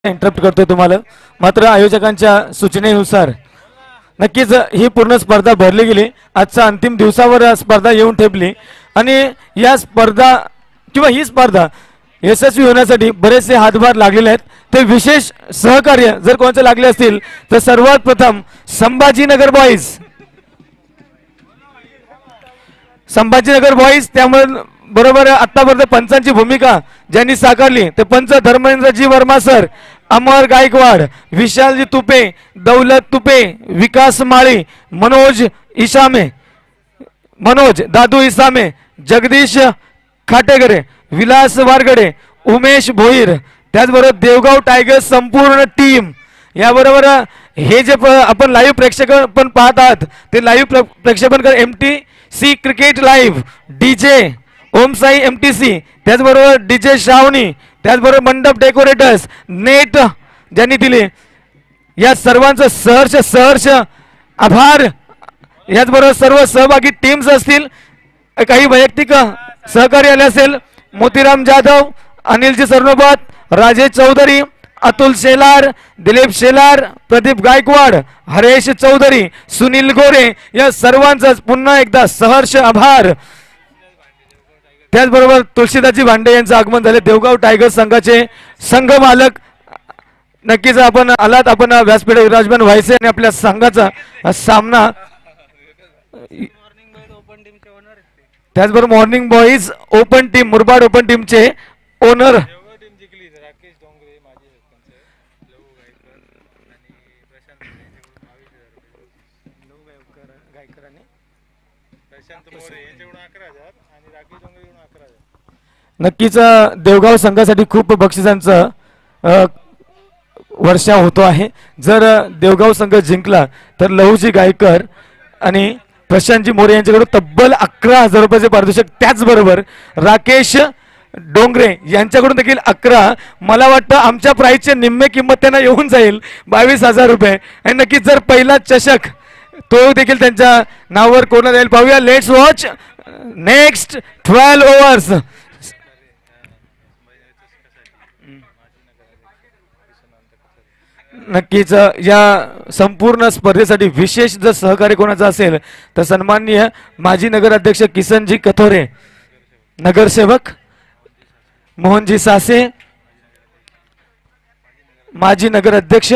Interrupt करतो तुम्हाला. मात्र आयोजकांच्या सूचनेनुसार नक्कीच ही पूर्ण स्पर्धा भरली गेली. आजचा अंतिम दिवसावर स्पर्धा येऊन ठेपली आणि या स्पर्धा किंवा ही स्पर्धा यशस्वी होण्यासाठी बरेचसे हातभार लागलेले आहेत. ते विशेष सहकार्य जर कोणाचे लागले असतील तर सर्वात प्रथम संभाजीनगर बॉईज त्यामुळे बरोबर आतापर्यंत पंचांची भूमिका ज्यांनी साकारली ते पंच धर्मेंद्रजी वर्मा सर, अमर गायकवाड, विशालजी तुपे, दौलत तुपे, विकास माळी, मनोज दादू इसामे, जगदीश खाटेगरे, विलास वारगडे, उमेश भोईर, त्याचबरोबर देवगाव टायगर्स संपूर्ण टीम. याबरोबर हे जे आपण लाईव्ह प्रेक्षेपण पाहत आहात ते लाईव्ह प्रेक्षेपण कर MTC cricket live, DJ Om Sai MTC, त्याचबरोबर डीजे श्रावणी, त्याचबरोबर मंडप डेकोरेटर्स, नेट ज्यांनी दिले या सर्वांचं सहर्ष आभार. याचबरोबर सर्व सहभागी टीम्स असतील, काही वैयक्तिक सहकार्य आले असेल, मोतीराम जाधव, अनिलजी सरनोबत, राजेश चौधरी, अतुल शेलार, दिलीप शेलार, प्रदीप गायकवाड, हरेश चौधरी, सुनील गोरे या सर्वांचा पुन्हा एकदा सहर्ष आभार. त्याचबरोबर तुळशीदासजी भांडे यांचं आगमन झाले, देवगाव टायगर्स संघाचे संघ मालक. नक्कीच आपण आलात, आपण व्यासपीठ विराजमान व्हायचे आणि आपल्या संघाचा सामना. त्याचबरोबर morning boys open team, Murbad open टीमचे ओनर नक्कीच देवगाव संघासाठी खूप बक्षिसांचं वर्षा होतो आहे. जर देवगाव संघ जिंकला तर लहूजी गायकर आणि प्रशांतजी मोरे यांच्याकडून तब्बल 11,000 रुपयाचे पारितोषिक. त्याचबरोबर राकेश डोंगरे यांच्याकडून देखील 11. मला वाटतं आमच्या प्राईजचे निम्मे किंमत त्यांना येऊन जाईल 22,000 रुपये. आणि नक्कीच जर पहिला चषक तो देखील त्यांच्या नावावर कोणाला जाईल पाहूया. Let's watch next 12 overs. नक्कीच या संपूर्ण स्पर्धेसाठी विशेष जर सहकार्य कोणाचं असेल तर सन्माननीय माजी नगराध्यक्ष किसनजी कथोरे, नगरसेवक मोहनजी सासे, माजी नगराध्यक्ष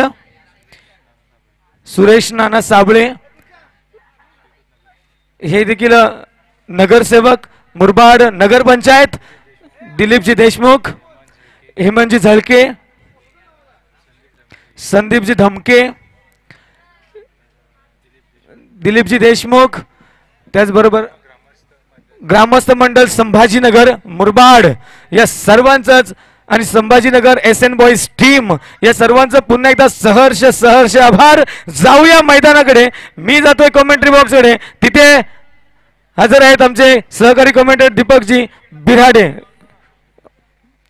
सुरेश नाना साबळे, हे देखील नगरसेवक मुरबाड नगरपंचायत, दिलीपजी देशमुख, हेमंतजी झळके, संदीपजी धमके, दिलीपजी देशमुख, त्याचबरोबर ग्रामस्थ मंडळ संभाजीनगर मुरबाड या सर्वांचंच आणि संभाजीनगर SN बॉईज टीम या सर्वांचं पुन्हा एकदा सहर्ष आभार. जाऊया मैदानाकडे. मी जातोय कॉमेंट्री बॉक्सकडे, तिथे हजर आहेत आमचे सहकारी commentator Deepakji Birade.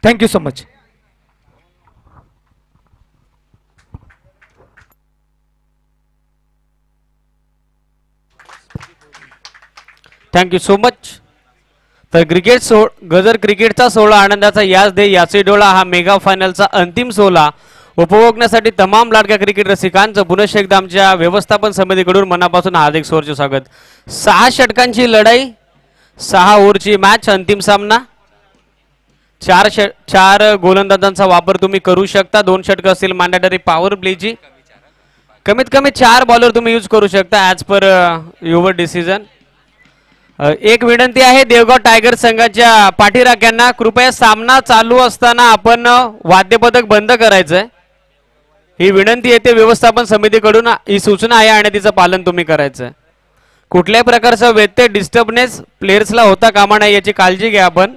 Thank you so much. Thank you so much. तर गजर क्रिकेटचा सोहळा आनंदाचा याच दे याचे डोळा हा मेगा फायनलचा अंतिम सोहळा उपभोगण्यासाठी तमाम लाडक्या क्रिकेट रसिकांचं पुनश्च एकदा आमच्या व्यवस्थापन समितीकडून मनापासून हार्दिक स्वागत स्वागत. 6 षटकांची लढाई, 6 ओव्हरची मॅच, अंतिम सामना. 4 गोलंदाजांचा वापर तुम्ही करू शकता. 2 षटक असतील मॅन्डेटरी पॉवर प्लेची. कमीत कमी 4 बॉलर तुम्ही यूज करू शकता ॲज पर युवर डिसिजन. एक विनंती आहे देवगाव टायगर संघाच्या पाठीराख्यांना, कृपया सामना चालू असताना आपण वाद्यपथक बंद करायचंय. ही विनंती येते व्यवस्थापन समितीकडून, ही सूचना आहे आणि तिचं पालन तुम्ही करायचं. कुठल्याही प्रकारचा व्यत्यय डिस्टर्बनेस प्लेयर्सला होता कामा नये याची काळजी घ्या आपण.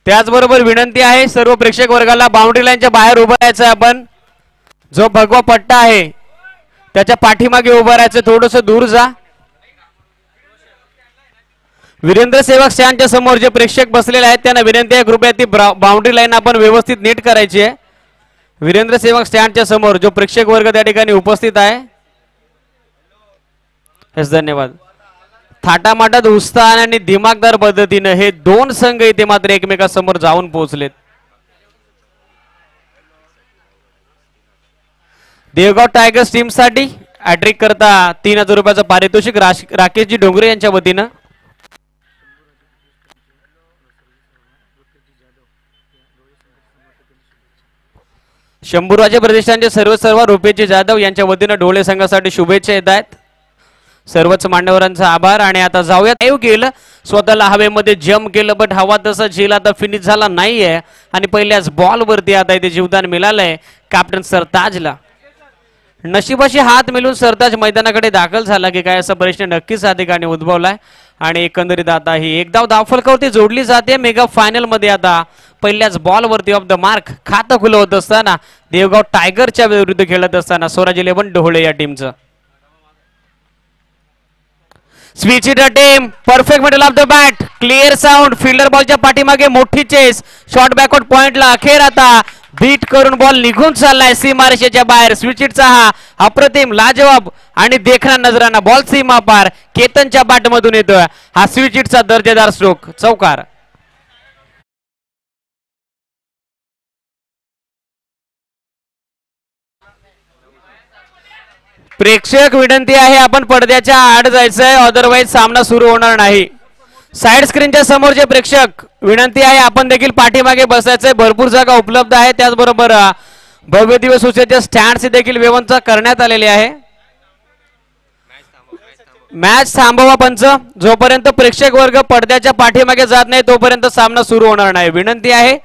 त्याचबरोबर विनंती आहे सर्व प्रेक्षक वर्गाला बाउंड्री लाईनच्या बाहेर उभं राहायचं आहे. आपण जो भगवा पट्टा आहे त्याच्या पाठीमागे उभं राहायचं, थोडस दूर जा. वीरेंद्र सेवक स्टँडच्या समोर जे प्रेक्षक बसलेले आहेत त्यांना विनंती आहे कृपया ती बाउंड्री लाईन आपण व्यवस्थित नीट करायची आहे. वीरेंद्र सेवक स्टँडच्या समोर जो प्रेक्षक वर्ग त्या ठिकाणी उपस्थित आहे. धन्यवाद. थाटामाटात उत्साहाने आणि दिमागदार पद्धतीनं हे दोन संघ इथे मात्र एकमेकांसमोर जाऊन पोहोचलेत. देवगाव टायगर्स टीम साठी हॅट्रिक करता 3000 रुपयाचं पारितोषिक राकेशजी डोंगरे यांच्या वतीनं. शंभूराजे प्रतिष्ठानचे सर्व रुपेशजी जाधव यांच्या वतीनं ढोळे संघासाठी शुभेच्छा येत आहेत. सर्वच मान्यवरांचा आभार. आणि आता जाऊयात. लाईव्ह केलं, स्वतःला हवेमध्ये जम्प केलं, बट हवा तसा झेल आता फिनिश झाला नाहीये आणि पहिल्याच बॉल वरती आता इथे जीवदान मिळालंय कॅप्टन सरताजला. नशिबाशी हात मिळून सरताज मैदानाकडे दाखल झाला की काय असा प्रश्न नक्कीच या ठिकाणी उद्भवलाय. आणि एकंदरीत आता ही एक धावफलकावरती जोडली जाते. मेगा फायनल मध्ये आता पहिल्याच बॉल वरती ऑफ द मार्क खातं खुलं होत असताना देवगाव टायगरच्या विरुद्ध खेळत असताना स्वराज 11 ढोळे या टीमचं. Sweetly timed perfect middle of the bat, clear sound, fielder बॉलच्या पाठीमागे मोठी चेस, शॉर्ट बॅकवर्ड पॉइंटला अखेर आता बीट करून बॉल निघून चाललाय सीमारेषेच्या बाहेर. स्विचिटचा हा अप्रतिम लाजवाब आणि देखणा नजराना बॉल सीमा पार केतनच्या बॅट मधून येतोय. हा स्विचिटचा दर्जेदार स्ट्रोक, चौकार. प्रेक्षक विनंती आहे, आपण पडद्याच्या आड जायचंय, अदरवाईज सामना सुरू होणार नाही. साइड स्क्रीनच्या समोरचे प्रेक्षक विनंती आहे, आपण देखील पाठीमागे बसायचंय. भरपूर जागा उपलब्ध आहे. त्याचबरोबर भव्य दिवस सुसज्ज स्टँड्स देखील व्यवस्था करण्यात आलेली आहे. मॅच थांबवा पंच. जोपर्यंत प्रेक्षक वर्ग पडद्याच्या पाठीमागे जात नाही तोपर्यंत सामना सुरू होणार नाही. विनंती आहे,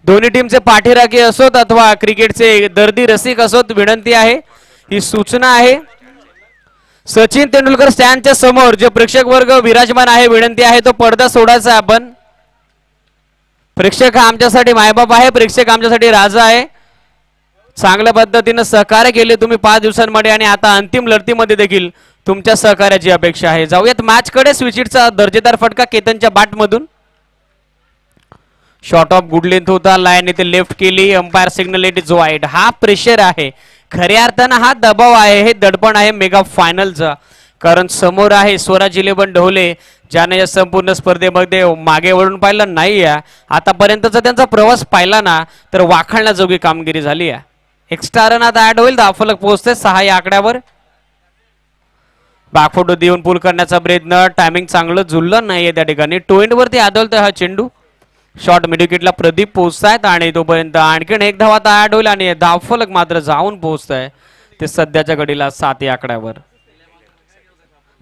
दोन्ही टीमचे पाठीराखी असोत अथवा क्रिकेटचे दर्दी रसिक असोत, विनंती आहे, ही सूचना आहे. सचिन तेंडुलकर स्टँडच्या समोर जे प्रेक्षक वर्ग विराजमान आहे, विनंती आहे तो पडदा सोडायचा. आपण प्रेक्षक हा आमच्यासाठी मायबाप आहे, प्रेक्षक आमच्यासाठी राजा आहे. चांगल्या पद्धतीने सहकार्य केले तुम्ही 5 दिवसांमध्ये आणि आता अंतिम लढतीमध्ये देखील तुमच्या सहकार्याची अपेक्षा आहे. जाऊयात मॅच कडे. स्विचिटचा दर्जेदार फटका केतनच्या बॅट मधून. शॉर्ट ऑफ गुड लेंथ होता, लाईन इथे लेफ्ट केली, umpire signal it is wide. हा प्रेशर आहे, खऱ्या अर्थानं हा दबाव आहे, हे दडपण आहे मेगा फायनलचा. कारण समोर आहे स्वराज 11 ढोले, ज्याने या संपूर्ण स्पर्धेमध्ये मागे वळून पाहिलं नाही आहे. आतापर्यंतचा त्यांचा प्रवास पाहिला ना तर वाखाणण्याजोगी कामगिरी झाली आहे. एक्स्ट्रा रन आता ऍड होईल, धावफलक पोहोचते 6 या आकड्यावर. बॅकफुट देऊन पुल करण्याचा प्रयत्न, टायमिंग चांगलं जुळलं नाहीये त्या ठिकाणी. टोएंड वरती आदळतोय हा चेंडू. शॉर्ट मिडविकेटला प्रदीप पोहोचतायत आणि तोपर्यंत आणखीन एक धाव आता ऍड होईल आणि धावफलक मात्र जाऊन पोहोचतंय ते सध्याच्या घडीला 7 या आकड्यावर.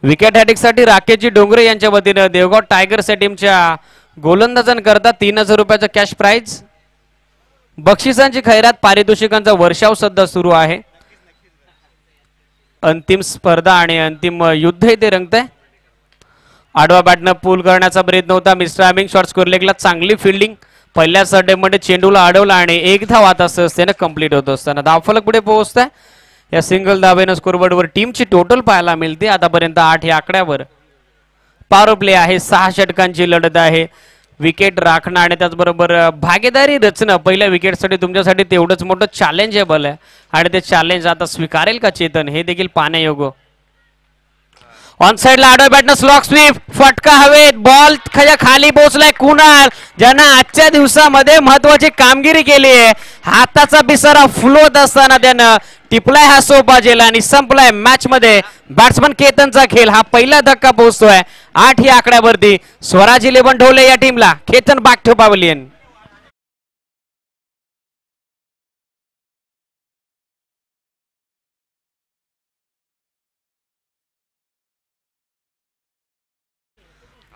विकेट हॅटिकसाठी राकेशजी डोंगरे यांच्या वतीनं देवगाव टायगर्स या टीमच्या गोलंदाजांकरता 3000 रुपयाचं कॅश प्राइज. बक्षिसांची खैरात, पारितोषिकांचा वर्षाव सध्या सुरू आहे. अंतिम स्पर्धा आणि अंतिम युद्ध इथे रंगतंय. आडवा बॅटनं पूल करण्याचा प्रयत्न होता. मिस्टर हॅमिंग शॉर्ट स्कोर लेगला चांगली फिल्डिंग, पहिल्या सर्डेमध्ये चेंडूला अडवला आणि एक धाव आता सहजतेने कंप्लीट होत असताना धावफलक पुढे पोहोचतंय. या सिंगल धावेनं स्कोरबोर्डवर टीमची टोटल पाहायला मिळते आतापर्यंत 8 या आकड्यावर. पॉवर प्ले आहे, 6 षटकांची लढत आहे. विकेट राखणं आणि त्याचबरोबर भागीदारी रचना पहिल्या विकेटसाठी तुमच्यासाठी तेवढंच मोठं चॅलेंजेबल आहे आणि ते चॅलेंज आता स्वीकारेल का चेतन हे देखील पाहण्यायोग्य. ऑन साइडला आडव्या बॅटनं स्लॉक स्वीप, फटका हवेत, बॉल खाली पोहोचलाय कुणाल, ज्यांना आजच्या दिवसामध्ये महत्वाची कामगिरी केली आहे. हाताचा पिसारा फुलवत असताना त्यानं टिपलाय हा सोपा जेल आणि संपलाय मॅच मध्ये बॅट्समन केतनचा खेळ. हा पहिला धक्का पोहोचतोय 8 या आकड्यावरती. स्वराज 11 ढोले या टीमला. Ketan back to pavilion.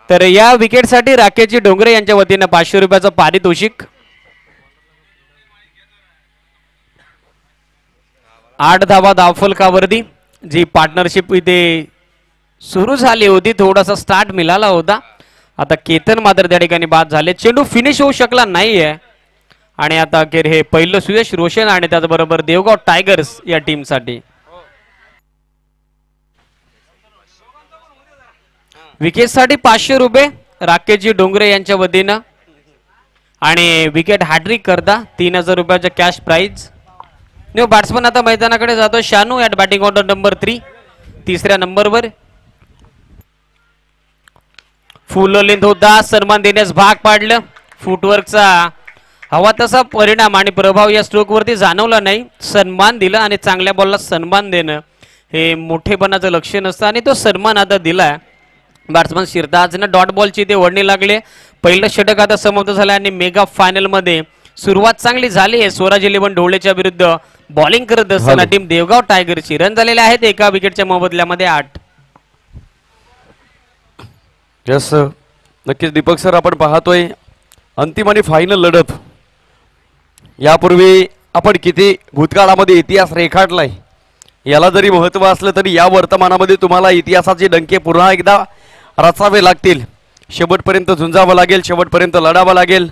तर या विकेटसाठी राकेशजी डोंगरे यांच्या वतीनं 500 रुपयाचं पारितोषिक. 8 धावा धावफलकावरती. जी पार्टनरशिप इथे सुरू झाली होती, थोडासा स्टार्ट मिळाला होता. आता केतन मात्र त्या ठिकाणी बाद झाले. चेंडू फिनिश होऊ शकला नाहीये आणि आता अखेर हे पहिलं सुयश रोशन आणि त्याचबरोबर देवगाव टायगर्स या टीमसाठी. विकेटसाठी 500 रुपये राकेशजी डोंगरे यांच्या वतीनं आणि विकेट हॅट्रिक करता 3000 रुपयाचं कॅश प्राइज. न्यू बॅट्समन आता मैदानाकडे जातो. Shanu at batting order number 3, तिसऱ्या नंबरवर. फुल लेंथ होता, सन्मान देण्यास भाग पाडलं. फुटवर्कचा हवा तसा परिणाम आणि प्रभाव या स्ट्रोक वरती जाणवला नाही. सन्मान दिला आणि चांगल्या बॉलला सन्मान देणं हे मोठेपणाचं लक्षण असतं आणि तो सन्मान आता दिलाय. बॅट्समन शिरताजनं डॉट बॉलची ते ओढणी लागले. पहिलं षटक आता समाप्त झालं आणि मेगा फायनल मध्ये सुरुवात चांगली झाली आहे. स्वराज 11 ढोळेच्या विरुद्ध बॉलिंग करत असताना टीम देवगाव टायगरची रन झालेले आहेत एका विकेटच्या मोबदल्यामध्ये 8. यस नक्कीच दीपक सर, आपण पाहतोय अंतिम आणि फायनल लढत. यापूर्वी आपण किती भूतकाळामध्ये इतिहास रेखाटलाय याला जरी महत्त्व असलं तरी या वर्तमानामध्ये तुम्हाला इतिहासाचे डंके पुन्हा एकदा रचावे लागतील. शेवटपर्यंत झुंजावं लागेल, शेवटपर्यंत लढावं लागेल.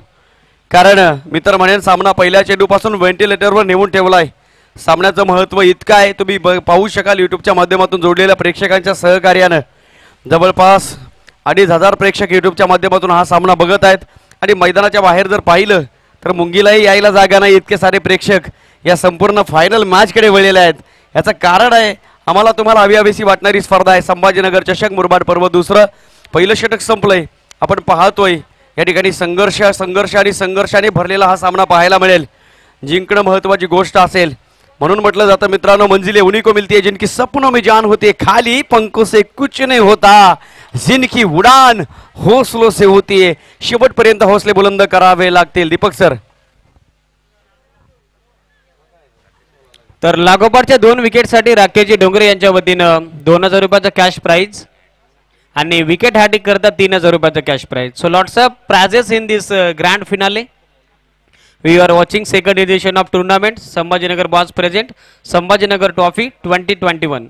कारण मी तर म्हणेन सामना पहिल्या चेंडूपासून व्हेंटिलेटरवर नेऊन ठेवलाय. सामन्याचं महत्त्व इतकं आहे, तुम्ही पाहू शकाल यूट्यूबच्या माध्यमातून जोडलेल्या प्रेक्षकांच्या सहकार्यानं. जवळपास 2500 प्रेक्षक यूट्यूबच्या माध्यमातून हा सामना बघत आहेत आणि मैदानाच्या बाहेर जर पाहिलं तर मुंगीलाही यायला जागा नाही, इतके सारे प्रेक्षक या संपूर्ण फायनल मॅचकडे वळलेले आहेत. याचं कारण आहे आम्हाला तुम्हाला हवीहवीशी वाटणारी स्पर्धा आहे. संभाजीनगर चषक मुरबाड पर्व दुसरं. पहिलं षटक संपलंय. आपण पाहतोय या ठिकाणी संघर्ष आणि संघर्षाने भरलेला हा सामना पाहायला मिळेल. जिंकणं महत्त्वाची गोष्ट असेल म्हणून म्हटलं जातं मित्रांनो, मंजिले उन्हीं को मिलती है जिनकी सपनों में जान होती है, खाली पंखों से कुछ नहीं होता, जिनकी उडान हौसलों से होती है. शेवटपर्यंत हौसले बुलंद करावे लागतील. दीपक सर. तर लागोपाठच्या 2 विकेटसाठी राकेशजी डोंगरे यांच्या वतीनं 2000 रुपयाचा कॅश प्राइज आणि विकेट हॅटिक करता 3000 रुपयाचा cash prize. So lots of prizes in this grand finale. We are watching second edition of tournament. Sambhajinagar boss present Sambhajinagar trophy 2021.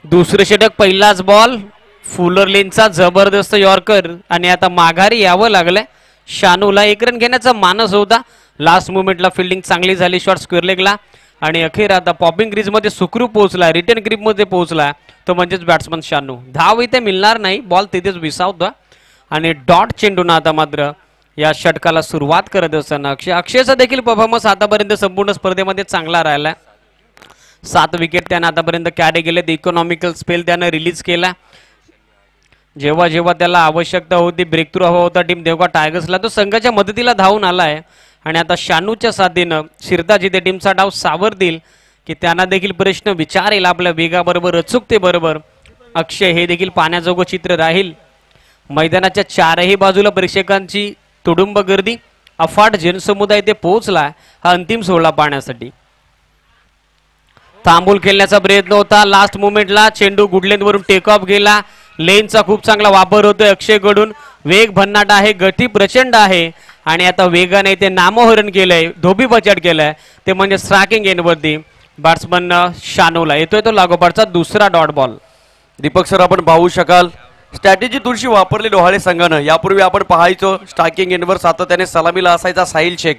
दुसरे षटक पहिलाच बॉल फुलर लेनचा जबरदस्त यॉर्कर आणि आता माघारी यावं लागलंय. शानूला 1 रन घेण्याचा मानस होता. लास्ट मुवमेंटला फिल्डिंग चांगली झाली, शॉट स्क्वेअर लेगला आणि अखेर आता पॉपिंग क्रीज मध्ये सुखरूप पोहोचला, रिटर्न ग्रीप मध्ये पोहोचला तो म्हणजेच बॅट्समन शानू. धाव इथे मिळणार नाही, बॉल तिथेच विसावता आणि डॉट चेंडून आता मात्र या षटकाला सुरुवात करत असताना अक्षयचा देखील परफॉर्मन्स आतापर्यंत संपूर्ण स्पर्धेमध्ये चांगला राहिला. 7 विकेट त्याने आतापर्यंत कॅरी केलेत. इकॉनॉमिकल स्पेल त्याने रिलीज केला. जेव्हा जेव्हा त्याला आवश्यकता होती, ब्रेक थ्रू हवा होता टीम देवगाव टायगर्सला, तो संघाच्या मदतीला धावून आलाय. आणि आता शानूच्या साथीनं शिरताजी ते टीमचा डाव सावरतील की त्यांना देखील प्रश्न विचारेल आपल्या वेगाबरोबर, अचूकतेबरोबर. अक्षय हे देखील पाण्याजोगं चित्र राहील. मैदानाच्या 4ही बाजूला प्रेक्षकांची तुडुंब गर्दी, अफाट जनसमुदाय ते पोहोचला हा अंतिम सोहळा पाहण्यासाठी. थांबून खेळण्याचा प्रयत्न होता. लास्ट मुवमेंटला चेंडू गुडलेंथवरून टेक ऑफ गेला. लेनचा खूप चांगला वापर होतोय अक्षयकडून. वेग भन्नाट आहे, गती प्रचंड आहे आणि आता वेगाने ते नामोहरण केलंय, धोबी बचाट केलाय ते म्हणजे स्ट्रायकिंग एंडवरती बॅट्समन शानूला. येतोय तो लागोपाठचा दुसरा डॉट बॉल. दीपक सर, आपण पाहू शकाल स्ट्रॅटेजी थोडीशी वापरली डोहाळे संघानं. यापूर्वी आपण पाहायचो स्ट्रायकिंग एंडवर सातत्याने सलामीला असायचा साहिल शेख,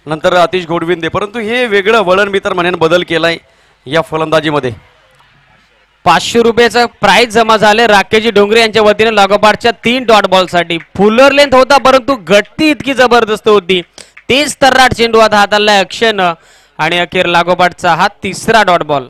नंतर अतिश घोडविंदे, परंतु हे वेगळं वळण मी तर म्हणेन बदल केलाय या फलंदाजीमध्ये. 500 रुपयाचं प्राइज जमा झाले राकेशजी डोंगरे यांच्या वतीने लागोपाठच्या 3 डॉट बॉल साठी. फुलर लेंथ होता परंतु गती इतकी जबरदस्त होती. तेच तर्राट चेंडू आता हाताला अक्षयनं आणि अखेर लागोपाठचा हा तिसरा डॉट बॉल.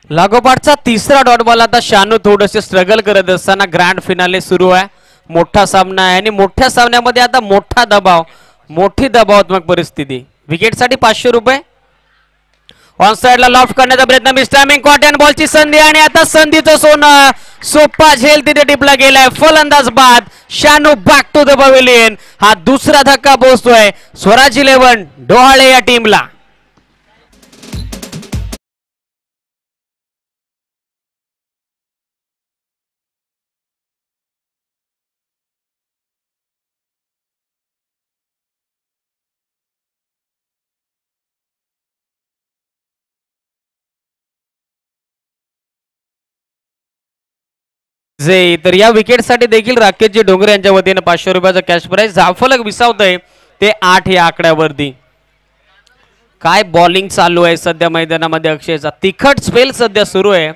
लागोपाठचा तिसरा डॉट बॉल. आता शानू थोडेसे स्ट्रगल करत असताना ग्रँड फिनाले सुरू आहे. मोठा सामना आहे आणि मोठ्या सामन्यामध्ये आता मोठा दबाव, मोठी दबावात्मक परिस्थिती. विकेटसाठी 500 रुपये. ऑन साइडला लॉफ्ट करण्याचा प्रयत्न, मिस्टायमिंग कॉटन बॉलची संधी आणि आता संधीचं सोनं. सोपा झेल तिथे टिपला गेलाय. फलंदाज बाद. Shanu back to the pavilion. हा दुसरा धक्का पोहोचतोय स्वराज 11 डोहाळे या टीमला. तर या विकेटसाठी देखील राकेशजी डोंगरे यांच्या वतीने 500 रुपयाचा कॅश प्राइज. धावफलक विसावतंय ते 8 या आकड्यावरती. काय बॉलिंग चालू आहे सध्या मैदानामध्ये अक्षयचा. तिखट स्पेल सध्या सुरू आहे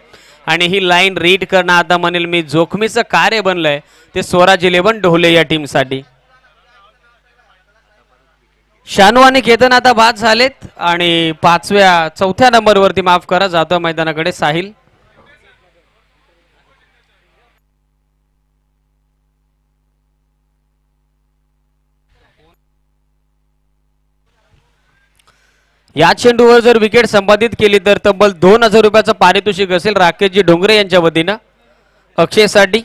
आणि ही लाईन रीड करणं आता म्हणेल मी जोखमीचं कार्य बनलंय ते स्वराज 11 ढोले या टीमसाठी. शानू आणि केतन आता बाद झालेत आणि चौथ्या नंबरवरती माफ करा जातो मैदानाकडे साहिल. या चेंडूवर जर विकेट संपादित केली तर तब्बल 2000 रुपयाचं पारितोषिक असेल राकेशजी डोंगरे यांच्या वतीनं अक्षयसाठी.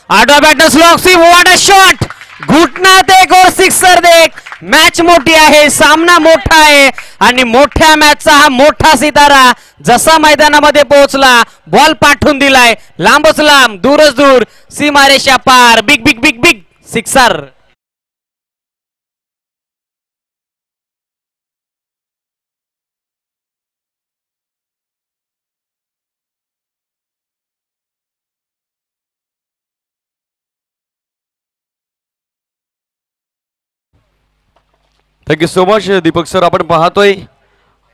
आठवा batter slog see what a shot. घुटना देख और सिक्सर देख. मॅच मोठी आहे, सामना मोठा आहे आणि मोठ्या मॅचचा हा मोठा सितारा जसा मैदानामध्ये पोहोचला बॉल पाठवून दिलाय लांबच लांब दूरच दूर सीमारेषा पार. Big big big big sixer. Thank you so much Deepak sir. आपण पाहतोय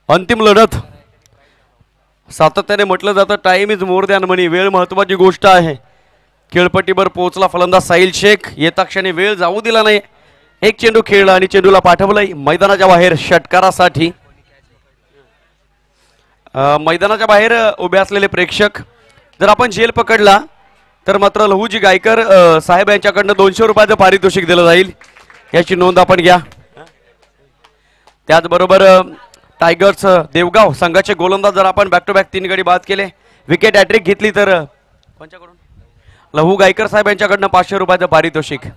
अंतिम लढत. सातत्याने म्हटलं जातं टाइम इज मोर दॅन मनी. वेळ महत्वाची गोष्ट आहे. खेळपट्टीवर पोहोचला फलंदाज साहिल शेख. येता क्षणी वेळ जाऊ दिला नाही. एक चेंडू खेळला आणि चेंडूला पाठवलंय मैदानाच्या बाहेर षटकारासाठी. मैदानाच्या बाहेर उभे असलेले प्रेक्षक जर आपण झेल पकडला तर मात्र लहूजी गायकर साहेब यांच्याकडनं 200 रुपयाचं पारितोषिक दिलं जाईल. याची नोंद आपण घ्या. त्याचबरोबर टायगर्स देवगाव संघाचे गोलंदाज जर आपण बॅक टू बॅक 3 गडी बाद केले विकेट हॅट्रिक घेतली तर कोणच्याकडून लहू गायकर साहेब यांच्याकडनं 500 रुपयाचं पारितोषिक.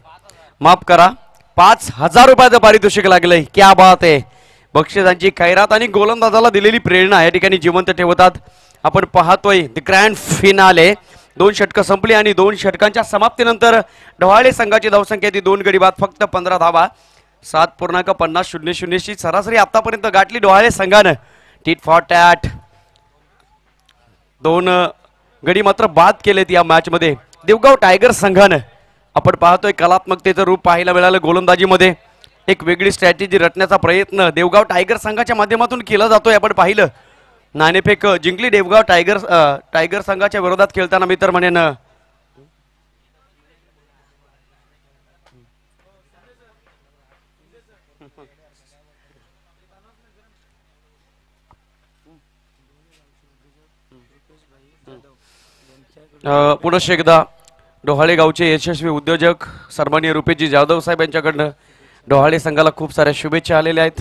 माफ करा 5000 रुपयाचं पारितोषिक लागलंय. क्या बात आहे. बक्षिसांची खैरात आणि गोलंदाजाला दिलेली प्रेरणा या ठिकाणी जिवंत ठेवतात. आपण पाहतोय द ग्रँड फिनाले. 2 षटकं संपली आणि 2 षटकांच्या समाप्तीनंतर ढवाळे संघाची धावसंख्या ती 2 गडी बाद फक्त 15 धावा. 7.50-0-0 ची सरासरी आतापर्यंत गाठली ढवाळे संघानं. टीट फॉर टॅट 2 गडी मात्र बाद केलेत या मॅच मध्ये देवगाव टायगर्स संघानं. आपण पाहतोय कलात्मकतेचं रूप पाहायला मिळालं गोलंदाजीमध्ये. एक वेगळी स्ट्रॅटेजी रचण्याचा प्रयत्न देवगाव टायगर्स संघाच्या माध्यमातून केला जातोय. आपण पाहिलं नाणेफेक जिंकली देवगाव टायगर संघाच्या विरोधात खेळताना मी तर म्हणेन पुनश्च एकदा डोहाळे गावचे यशस्वी उद्योजक सन्माननीय रुपेशजी जाधव साहेब यांच्याकडनं डोहाळे संघाला खूप साऱ्या शुभेच्छा आलेल्या आहेत.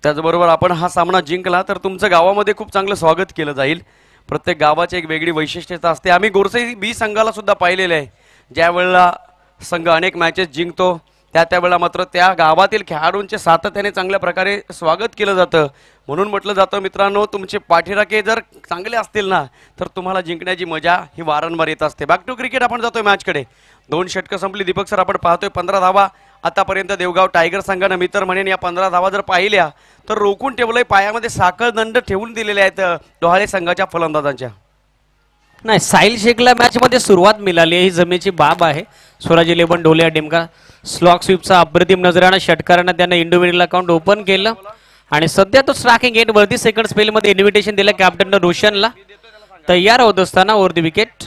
त्याचबरोबर आपण हा सामना जिंकला तर तुमचं गावामध्ये खूप चांगलं स्वागत केलं जाईल. प्रत्येक गावाची एक वेगळी वैशिष्ट्यता असते. आम्ही गोरसई बी संघाला सुद्धा पाहिलेले आहे. ज्या वेळेला संघ अनेक मॅचेस जिंकतो त्यावेळेला मात्र त्या गावातील खेळाडूंचे सातत्याने चांगल्या प्रकारे स्वागत केलं जातं. म्हणून म्हटलं जातं मित्रांनो तुमचे पाठीराखे जर चांगले असतील ना तर तुम्हाला जिंकण्याची मजा ही वारंवार येत असते. बॅक टू क्रिकेट आपण जातोय मॅचकडे. 2 षटकं संपली दीपक सर. आपण पाहतोय 15 धावा आतापर्यंत देवगाव टायगर संघानं मी तर म्हणेन या 15 धावा जर पाहिल्या तर रोखून ठेवलंय. पायामध्ये साखळ दंड ठेवून दिलेले आहेत डोहाळे संघाच्या फलंदाजांच्या. नाही साहिल शेखला मॅच मध्ये सुरुवात मिळाली ही जमिनीची बाब आहे. स्वराज 11 ढोलिया डेमका स्लॉक स्वीपचा अप्रतिम नजरानं षटकारानं त्यानं इंडिव्हिज्युअल अकाउंट ओपन केलं आणि सध्या तो स्ट्रायकिंग एट वरती सेकंड स्पेल मध्ये इन्व्हिटेशन दिलं कॅप्टन रोशनला. तयार होत असताना ओव्हर द विकेट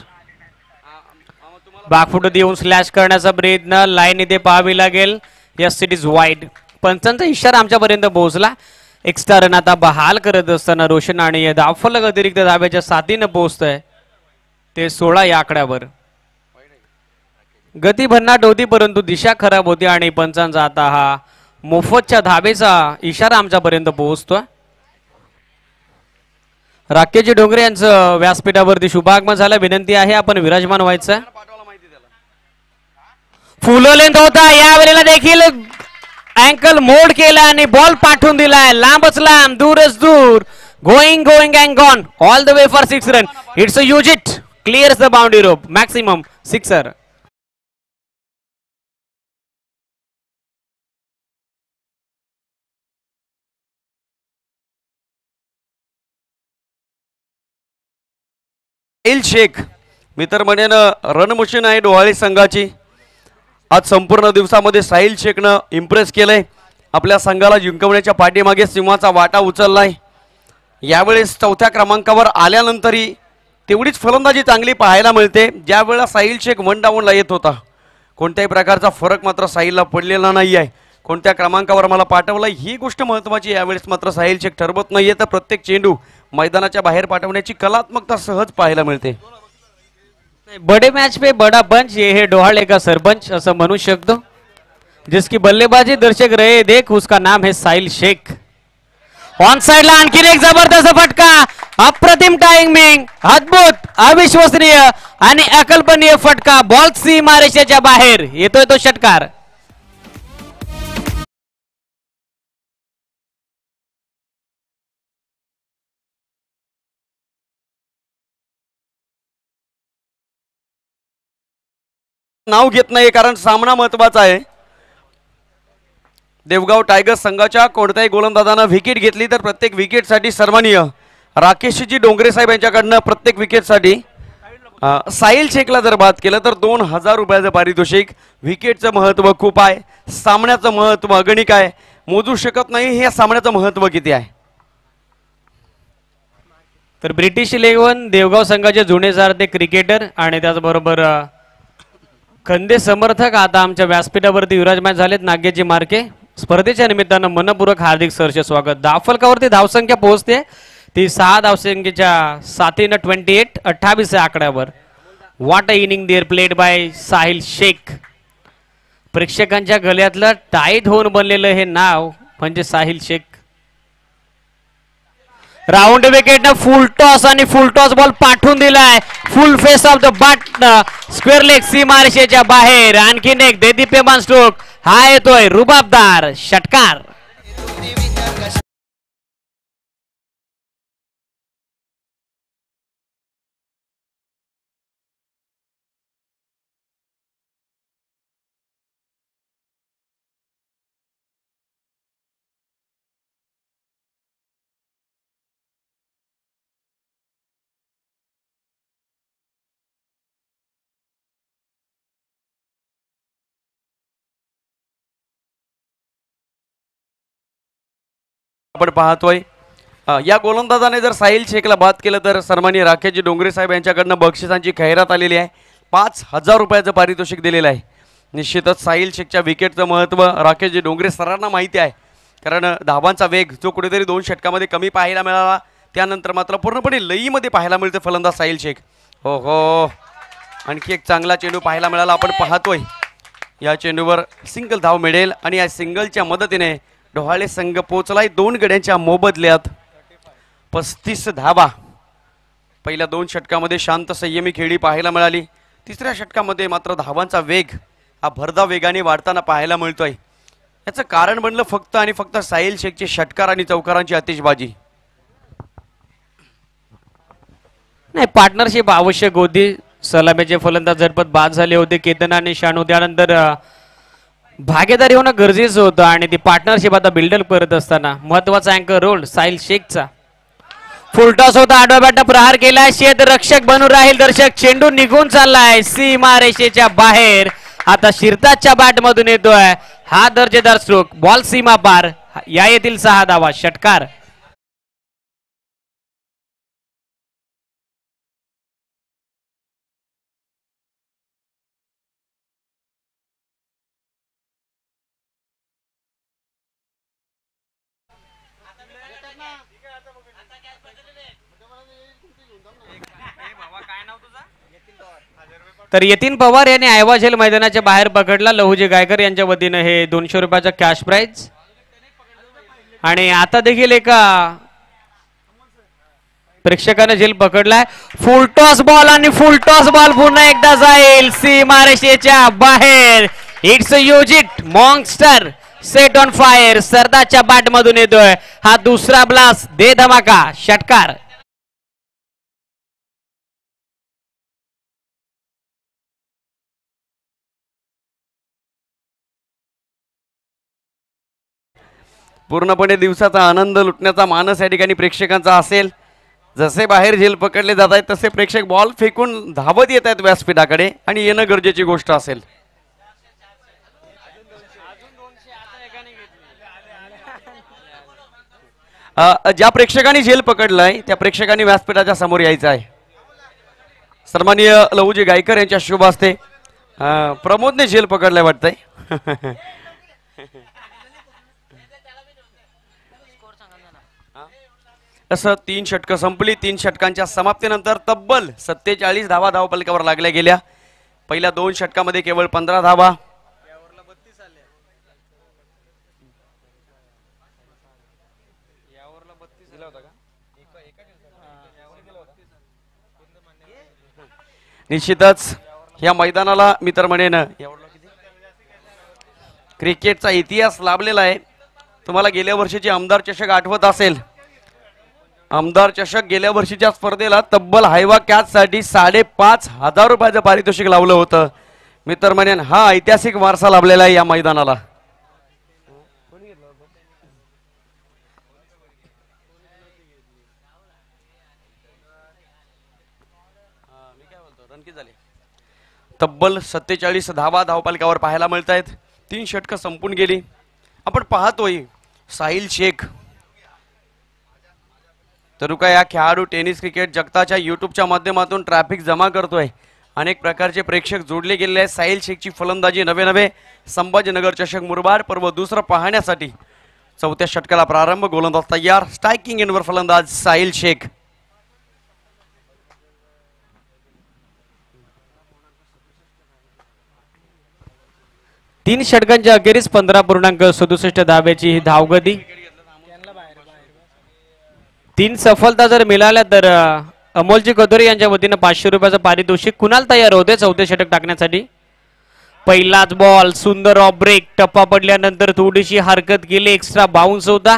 बागफुट देऊन स्लॅश करण्याचा प्रयत्न. लाईन इथे पाहावी लागेल. Yes it is wide. पंचांचा इशारा आमच्यापर्यंत पोहोचला. एक्स्ट्रा रन आता बहाल करत असताना रोशन आणि धावफलक अतिरिक्त धाब्याच्या साथीनं पोहोचतंय ते 16 या आकड्यावर. गती भन्नाट होती परंतु दिशा खराब होती आणि पंचांचा आता हा मोफतच्या धाबेचा इशारा आमच्यापर्यंत पोहोचतोय. राकेशजी डोंगरे यांचं व्यासपीठावरती शुभागमन झालं. विनंती आहे आपण विराजमान व्हायचं. फुल लेंथ होता यावेळेला देखील अँकल मोड केला आणि बॉल पाठवून दिलाय लांबच लांब दूरच दूर. Going going and gone all the way for 6 run. It's a huge hit clears the boundary rope maximum sixer. Sahil Shaikh मी तर म्हणेन रन मशीन आहे डोहाळे संघाची. आज संपूर्ण दिवसामध्ये साहिल शेखनं इम्प्रेस केलंय. आपल्या संघाला जिंकवण्याच्या पाठीमागे सिंहाचा वाटा उचललाय. यावेळेस 4थ्या क्रमांकावर आल्यानंतरही तेवढीच फलंदाजी चांगली पाहायला मिळते. ज्या वेळेला साहिल शेख वन डाऊनला येत होता कोणत्याही प्रकारचा फरक मात्र साहिलला पडलेला नाही आहे. कोणत्या क्रमांकावर मला पाठवलं ही गोष्ट महत्त्वाची. यावेळेस मात्र साहिल शेख ठरवत नाहीये तर प्रत्येक चेंडू मैदानाच्या बाहेर पाठवण्याची कलात्मकता सहज पाहायला मिळते. बड़े मैच पे बड़ा पंच ये है डोहाड़े का सरपंच असं म्हणू शकतो. जिसकी बल्लेबाजी दर्शक रहे देख उसका नाम है साहिल शेख. ऑन साइडला आणखीन एक जबरदस्त फटका. अप्रतिम टायमिंग, अद्भुत, अविश्वसनीय आणि अकल्पनीय फटका. बॉल सीमारेषेच्या बाहेर येतोय तो षटकार. नाव घेत नाही कारण सामना महत्वाचा आहे. देवगाव टायगर्स संघाच्या कोणत्याही गोलंदाजानं विकेट घेतली तर प्रत्येक विकेटसाठी सन्माननीय राकेशजी डोंगरे साहेब यांच्याकडनं प्रत्येक विकेटसाठी साहिल शेखला जर बाद केलं तर 2000 रुपयाचं पारितोषिक. विकेटचं महत्त्व खूप आहे. सामन्याचं महत्त्व अगणिक आहे. मोजू शकत नाही हे सामन्याचं महत्त्व किती आहे. तर ब्रिटिश इलेव्हन देवगाव संघाचे जुने सारथे क्रिकेटर आणि त्याचबरोबर खंदे समर्थक आता आमच्या व्यासपीठावरती विराजमान झालेत. नाग्याजी मार्के स्पर्धेच्या निमित्तानं मनपूर्वक हार्दिक सहर्ष स्वागत. धावफलकावरती धावसंख्या पोहोचते ती 6 धावसंख्येच्या साथीनं 28 या आकड्यावर. What a inning there played by Sahil Shaikh. प्रेक्षकांच्या गळ्यातलं टाईट होऊन बनलेलं हे नाव म्हणजे साहिल शेख. राऊंड विकेटनं फुल टॉस आणि फुल टॉस बॉल पाठवून दिलाय. Full face of the bat square leg सीमारेषेच्या बाहेर. आणखीन एक देदीप्यमान स्ट्रोक. हा येतोय रुबाबदार षटकार. आपण पाहतोय या गोलंदाजाने जर साहिल शेखला बाद केलं तर सन्माननीय राकेशजी डोंगरे साहेब यांच्याकडनं बक्षिसांची खैरात आलेली आहे. 5000 रुपयाचं पारितोषिक दिलेलं आहे. निश्चितच साहिल शेखच्या विकेटचं महत्त्व राकेशजी डोंगरे सरांना माहिती आहे. कारण धावांचा वेग जो कुठेतरी 2 षटकामध्ये कमी पाहायला मिळाला त्यानंतर मात्र पूर्णपणे लईमध्ये पाहायला मिळते फलंदाज साहिल शेख. हो हो, आणखी एक चांगला चेंडू पाहायला मिळाला. आपण पाहतोय या चेंडूवर सिंगल धाव मिळेल आणि या सिंगलच्या मदतीने डोहाळे संघ पोहोचलाय 2 गड्यांच्या मोबदल्यात 35 धावा. पहिल्या 2 षटकामध्ये शांत संयमी खेळी पाहायला मिळाली. तिसऱ्या षटकामध्ये मात्र धावांचा वेग हा भरधाव वेगाने वाढताना पाहायला मिळतोय. याचं कारण बनलं फक्त आणि फक्त साहिल शेखचे षटकार आणि चौकारांची आतिषबाजी. नाही, पार्टनरशिप आवश्यक होती. सलामीचे फलंदाज झटपट बाद झाले होते केतन आणि शानू. त्यानंतर भागीदारी होणं गरजेचं होतं आणि ती पार्टनरशिप आता बिल्डअप करत असताना महत्वाचा अँकर रोल साहिल शेखचा. फुलटॉस होता. आडव्या बॅटनं प्रहार केलाय. शेत रक्षक बनून राहील दर्शक. चेंडू निघून चाललाय सीमारेषेच्या बाहेर. आता शिरताजच्या बॅट मधून येतोय हा दर्जेदार स्ट्रोक. बॉल सीमा पार. या येथील 6 धावा. षटकार. तर यतीन पवार यांनी ऐवाझेल मैदानाच्या बाहेर पकडला. लहुजी गायकर यांच्या वतीनं हे 200 रुपयाचा कॅश प्राइज. आणि आता देखील एका प्रेक्षकाने झेल पकडलाय. फुल टॉस बॉल आणि फुल टॉस बॉल पुन्हा एकदा जाईल सीमारेषेच्या बाहेर. It's huge hit monster set on fire. सरदारच्या बॅट मधून येतोय हा दुसरा ब्लास्ट. दे धमाका. षटकार. पूर्णपणे दिवसाचा आनंद लुटण्याचा मानस या ठिकाणी प्रेक्षकांचा असेल. जसे बाहेर झेल पकडले जात आहेत तसे प्रेक्षक बॉल फेकून धावत येत आहेत व्यासपीठाकडे आणि येणं गरजेची गोष्ट असेल. ज्या प्रेक्षकांनी झेल पकडलाय त्या प्रेक्षकांनी व्यासपीठाच्या समोर यायचं आहे. सन्माननीय लहुजी गायकर यांच्या शुभ हस्ते प्रमोदने झेल पकडलाय वाटतंय. असं 3 षटकं संपली. 3 षटकांच्या समाप्तीनंतर तब्बल 47 धावा धावफलकावर लागल्या गेल्या. पहिल्या 2 षटकामध्ये केवळ 15 धावा. निश्चितच या मैदानाला मी तर म्हणेन क्रिकेटचा इतिहास लाभलेला आहे. तुम्हाला गेल्या वर्षीची आमदार चषक आठवत असेल. आमदार चषक गेल्या वर्षीच्या स्पर्धेला तब्बल हायवा कॅचसाठी 5,500 रुपयाचं पारितोषिक लावलं होतं. मी तर म्हणेन हा ऐतिहासिक वारसा लाभलेला आहे या मैदानाला. तब्बल 47 धावा धावपालकावर पाहायला मिळत आहेत. 3 षटकं संपून गेली. आपण पाहतोय साहिल शेख तरू का या खेळाडू टेनिस क्रिकेट जगताच्या यूट्यूबच्या माध्यमातून ट्रॅफिक जमा करतोय. अनेक प्रकारचे प्रेक्षक जोडले गेलेले आहेत. साहिल शेखची फलंदाजी नवे संभाजीनगर चषक मुरबाड पर्व दुसरं पाहण्यासाठी 4थ्या षटकाला प्रारंभ. गोलंदाज तयार. स्ट्रायकिंग एंडवर फलंदाज साहिल शेख. तीन षटकांच्या अखेरीस 15.67 धाब्याची ही धावगती. 3 सफलता जर मिळाल्या तर अमोलजी कदोरे यांच्या वतीनं 500 रुपयाचं पारितोषिक. कुणाल तयार होते 4थे षटक टाकण्यासाठी. पहिलाच बॉल सुंदर ऑफ ब्रेक. टप्पा पडल्यानंतर थोडीशी हरकत केली. एक्स्ट्रा बाउन्स होता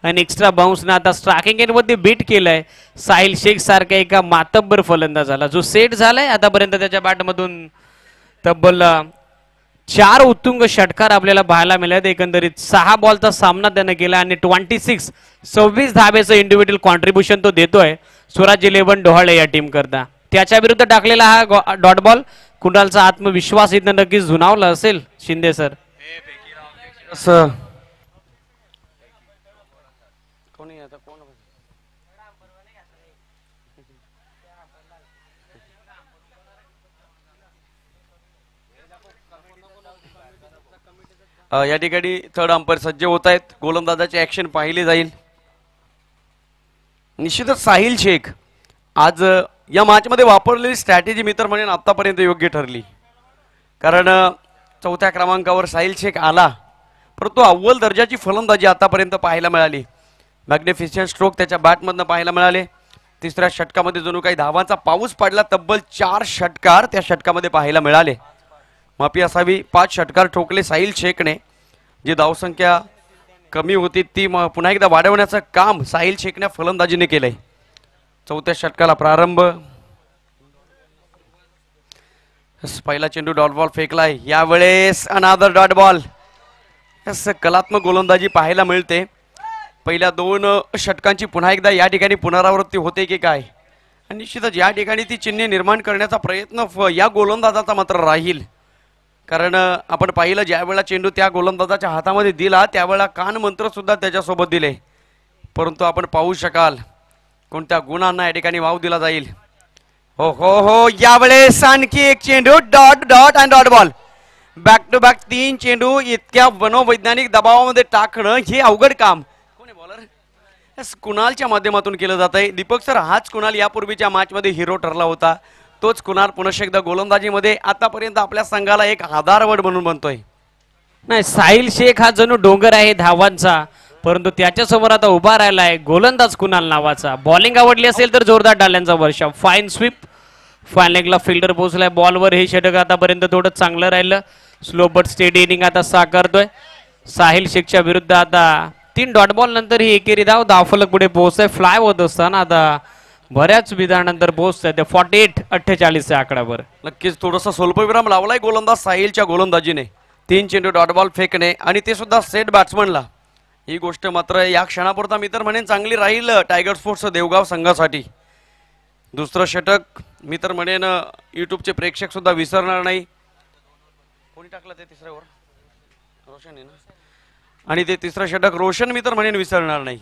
आणि एक्स्ट्रा बाउन्सनं आता स्ट्रायकिंग एंडमध्ये बीट केलंय. साहिल शेख सारखा एका मातब्बर फलंदाजाला जो सेट झालाय आतापर्यंत त्याच्या बॅटमधून तब्बल 4 उत्तुंग षटकार आपल्याला पाहायला मिळाले. एकंदरीत 6 बॉलचा सामना त्याने केला आणि 26 धाब्याचं इंडिव्हिज्युअल कॉन्ट्रीब्युशन तो देतोय स्वराज 11 डोहाळे या टीम करता. त्याच्या विरुद्ध टाकलेला हा डॉट बॉल कुणालचा आत्मविश्वास इथं नक्कीच झुनावला असेल शिंदे सर. या ठिकाणी थर्ड अंपायर सज्ज होत आहेत. गोलंदाजाची ऍक्शन पाहिली जाईल. निश्चितच साहिल शेख आज या मॅच मध्ये वापरलेली स्ट्रॅटेजी मी तर म्हणेन आतापर्यंत योग्य ठरली. कारण 4थ्या क्रमांकावर साहिल शेख आला परंतु अव्वल दर्जाची फलंदाजी आतापर्यंत पाहायला मिळाली. मॅग्निफिशियंट स्ट्रोक त्याच्या बॅटमधनं पाहायला मिळाले. 3ऱ्या षटकामध्ये जणू काही धावांचा पाऊस पडला. तब्बल 4 षटकार त्या षटकामध्ये पाहायला मिळाले. माफी असावी 5 षटकार ठोकले साहिल शेखने. जी धावसंख्या कमी होती ती पुन्हा एकदा वाढवण्याचं काम साहिल शेखने फलंदाजीने केलंय. 4थ्या षटकाला प्रारंभ. पहिला चेंडू डॉट बॉल फेकलाय. यावेळेस अनादर डॉट बॉल. कलात्मक गोलंदाजी पाहायला मिळते. पहिल्या 2 षटकांची पुन्हा एकदा या ठिकाणी पुनरावृत्ती होते की काय. आणि निश्चितच या ठिकाणी ती चिन्हे निर्माण करण्याचा प्रयत्न या गोलंदाजाचा मात्र राहील. कारण आपण पाहिलं ज्या वेळेला चेंडू त्या गोलंदाजाच्या हातामध्ये दिला त्यावेळेला कान मंत्र सुद्धा त्याच्यासोबत दिले. परंतु आपण पाहू शकाल कोणत्या गुणांना या ठिकाणी वाव दिला जाईल. हो हो हो यावेळेस आणखी एक चेंडू dot dot and dot ball. Back to back 3 चेंडू इतक्या मनोवैज्ञानिक दबावामध्ये टाकणं हे अवघड काम. कोण आहे बॉलर? कुणालच्या माध्यमातून केलं जात आहे. दीपक सर हाच कुणाल यापूर्वीच्या मॅच मध्ये हिरो ठरला होता. तोच कुणाल पुन्हा एकदा गोलंदाजीमध्ये आतापर्यंत आपल्या संघाला एक आधारवड म्हणून बनतोय. नाही साहिल शेख हा जणू डोंगर आहे धावांचा परंतु त्याच्यासमोर आता उभा राहिलाय गोलंदाज कुणाल नावाचा. बॉलिंग आवडली असेल तर जोरदार डाल्यांचा वर्षा. Fine sweep. फाईन लेगला फिल्डर पोहोचलाय बॉलवर. हे षटक आतापर्यंत थोडं चांगलं राहिलं. स्लो बट स्टेडी इनिंग आता साकारतोय साहिल शेखच्या विरुद्ध. आता 3 डॉट बॉल नंतर ही एकेरी धाव. धावफलक पुढे पोहोचतोय. फ्लाय होत असताना आता बऱ्याच विधानानंतर पोहोचतोय ते 48-48 च्या आकड्यावर. नक्कीच थोडासा स्वल्पविराम लावलाय गोलंदाज साहिलच्या गोलंदाजीने. 3 चेंडू डॉट बॉल फेकणे आणि ते सुद्धा सेट बॅट्समनला. ही गोष्ट मात्र या क्षणापुरता मी तर म्हणेन चांगली राहील टायगर स्पोर्ट्स देवगाव संघासाठी. दुसरं षटक मी तर म्हणेन यूट्यूबचे प्रेक्षक सुद्धा विसरणार नाही. कोणी टाकलं ते तिसऱ्यावर? रोशन आहे ना. आणि ते तिसरं षटक रोशन मी तर म्हणेन विसरणार नाही.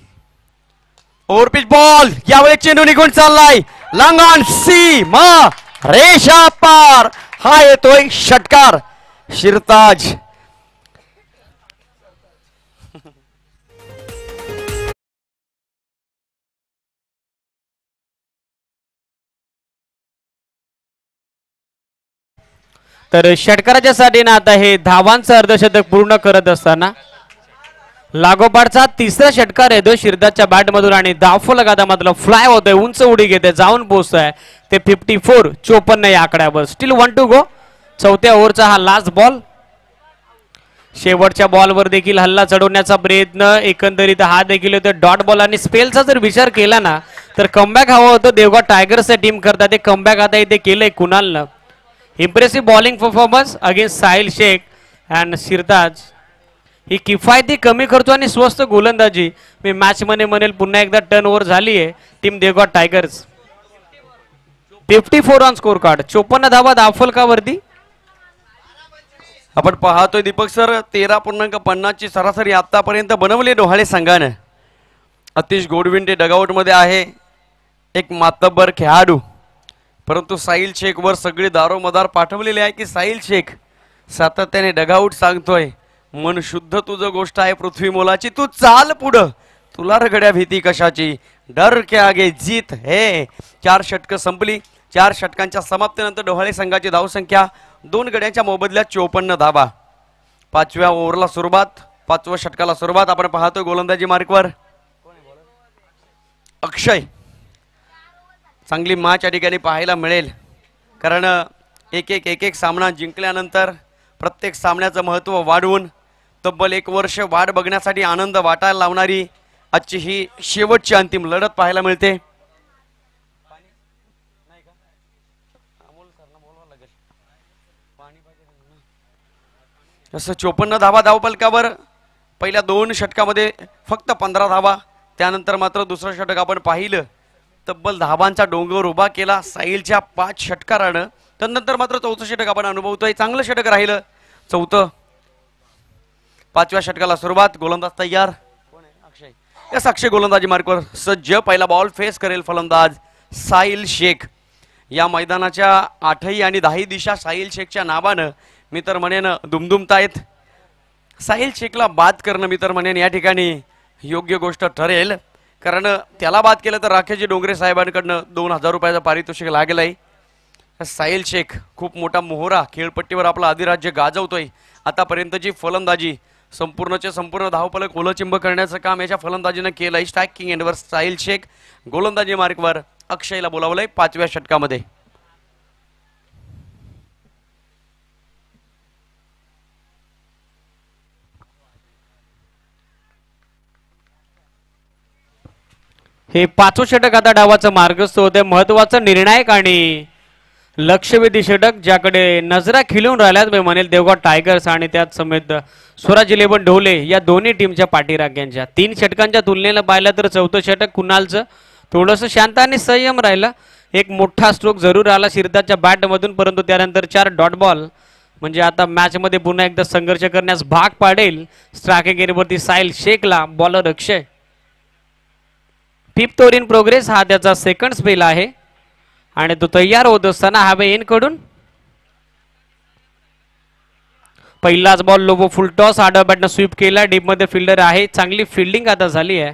Overpitch ball. यावेळी चेंडू निघून चाललाय. लांग ऑन सी मा रेषा पार, हा येतोय षटकार. शिरताज तर षटकाराच्या साठीनं आता हे धावांचं अर्धशतक पूर्ण करत असताना लागोपाठचा तिसरा षटकार येतो शिरदाच्या बॅट मधून आणि धावफलक आता मात्र फ्लाय होतोय, उंच उडी घेते, जाऊन पोहोचतोय ते 54 या आकड्यावर. Steel 1 to go. चौथ्या ओव्हरचा हा लास्ट बॉल. शेवटच्या बॉलवर देखील हल्ला चढवण्याचा प्रयत्न, एकंदरीत हा देखील होतो डॉट बॉल. आणि स्पेलचा जर विचार केला ना तर कमबॅक हवं होतं देवगड टायगर्सच्या टीम करता, ते कमबॅक आता इथे केलंय कुणालनं. Impressive bowling performance against Sahil Shaikh and Sirtaj. ही किफायती कमी खर्च आणि स्वस्त गोलंदाजी मी मॅच मध्ये म्हणेल पुन्हा एकदा टर्न ओव्हर झाली आहे team Devgad tigers. 54 on score card. 54 धावा धावफलकावरती. आपण पाहतोय दीपक सर 13.50 ची सरासरी आतापर्यंत बनवली डोहाळे संघानं. अतिश गोडविंटे डगआउट मध्ये आहे, एक मातब्बर खेळाडू, परंतु साहिल शेख वर सगळे दारोमदार पाठवलेले आहे की साहिल शेख सातत्याने डगआउट सांगतोय मन शुद्ध तुझं गोष्ट आहे पृथ्वी मोलाची, तू चाल पुढं, तुला रगड्या भीती कशाची, डर के आगे जीत हे. 4 षटकं संपली. 4 षटकांच्या समाप्तीनंतर डोहाळे संघाची धावसंख्या 2 गड्यांच्या मोबदल्यात 54 धावा. 5व्या ओव्हरला सुरुवात, 5व्या षटकाला सुरुवात. आपण पाहतो गोलंदाजी मार्कवर अक्षय. चांगली मॅच या ठिकाणी पाहायला मिळेल, कारण एक एक सामना जिंकल्यानंतर प्रत्येक सामन्याचं महत्त्व वाढवून तब्बल 1 वर्ष वाट बघण्यासाठी आनंद वाटायला लावणारी आजची ही शेवटची अंतिम लढत पाहायला मिळते. असं 54 धावा धावपलकावर. पहिल्या 2 षटकामध्ये फक्त 15 धावा. त्यानंतर मात्र दुसरं षटक आपण पाहिलं तब्बल धावांचा डोंगर उभा केला साहिलच्या 5 षटकारानं. त्यानंतर मात्र 4थं षटक आपण अनुभवतोय, चांगलं षटक राहिलं 4थं. 5व्या षटकाला सुरुवात. गोलंदाज तयार. अक्षय. अक्षय गोलंदाजी मार्कवर सज्ज. पहिला बॉल फेस करेल फलंदाज साहिल शेख. या मैदानाच्या 8ही आणि 10ही दिशा साहिल शेखच्या नावानं मी तर म्हणेन दुमदुमतायत. साहिल शेखला बाद करणं मी तर म्हणेन या ठिकाणी योग्य गोष्ट ठरेल, कारण त्याला बाद केलं तर राखेजी डोंगरे साहेबांकडनं 2000 रुपयाचं पारितोषिक लागलंय. साहिल शेख खूप मोठा मोहरा खेळपट्टीवर आपला अधिराज्य गाजवतोय. आतापर्यंतची फलंदाजी संपूर्णचे संपूर्ण धावफलक ओलचिंब करण्याचं काम याच्या फलंदाजीनं केलंय. स्ट्रायकिंग एंडवर साहिल शेख. गोलंदाजी मार्कवर अक्षयला बोलावलंय 5व्या षटकामध्ये. हे 5वं षटक आता डावाचं मार्गस्थ होते. महत्वाचा निर्णायक आणि लक्षवेधी षटक ज्याकडे नजरा खिलून राहिल्यात मी म्हणेल देवगड टायगर्स आणि त्यात समेत स्वराज 11 ढोले या दोन्ही टीमच्या पाठीराख्यांच्या. 3 षटकांच्या तुलनेला पाहिलं तर 4थं षटक कुणालचं थोडंसं शांत आणि संयम राहिलं. एक मोठा स्ट्रोक जरूर आला शिरदाच्या बॅटमधून, परंतु त्यानंतर 4 डॉट बॉल म्हणजे आता मॅचमध्ये पुन्हा एकदा संघर्ष करण्यास भाग पाडेल स्ट्रायकिंग एरियावरती साहिल शेखला. Bowler Akshay. 5th over in progress हा त्याचा सेकंड स्पेल आहे आणि तो तयार होत असताना हवे इन कडून पहिलाच बॉल लोबो फुल टॉस आडव्या बॅटनं स्वीप केला. डीप मध्ये फिल्डर आहे, चांगली फिल्डिंग आता झाली आहे.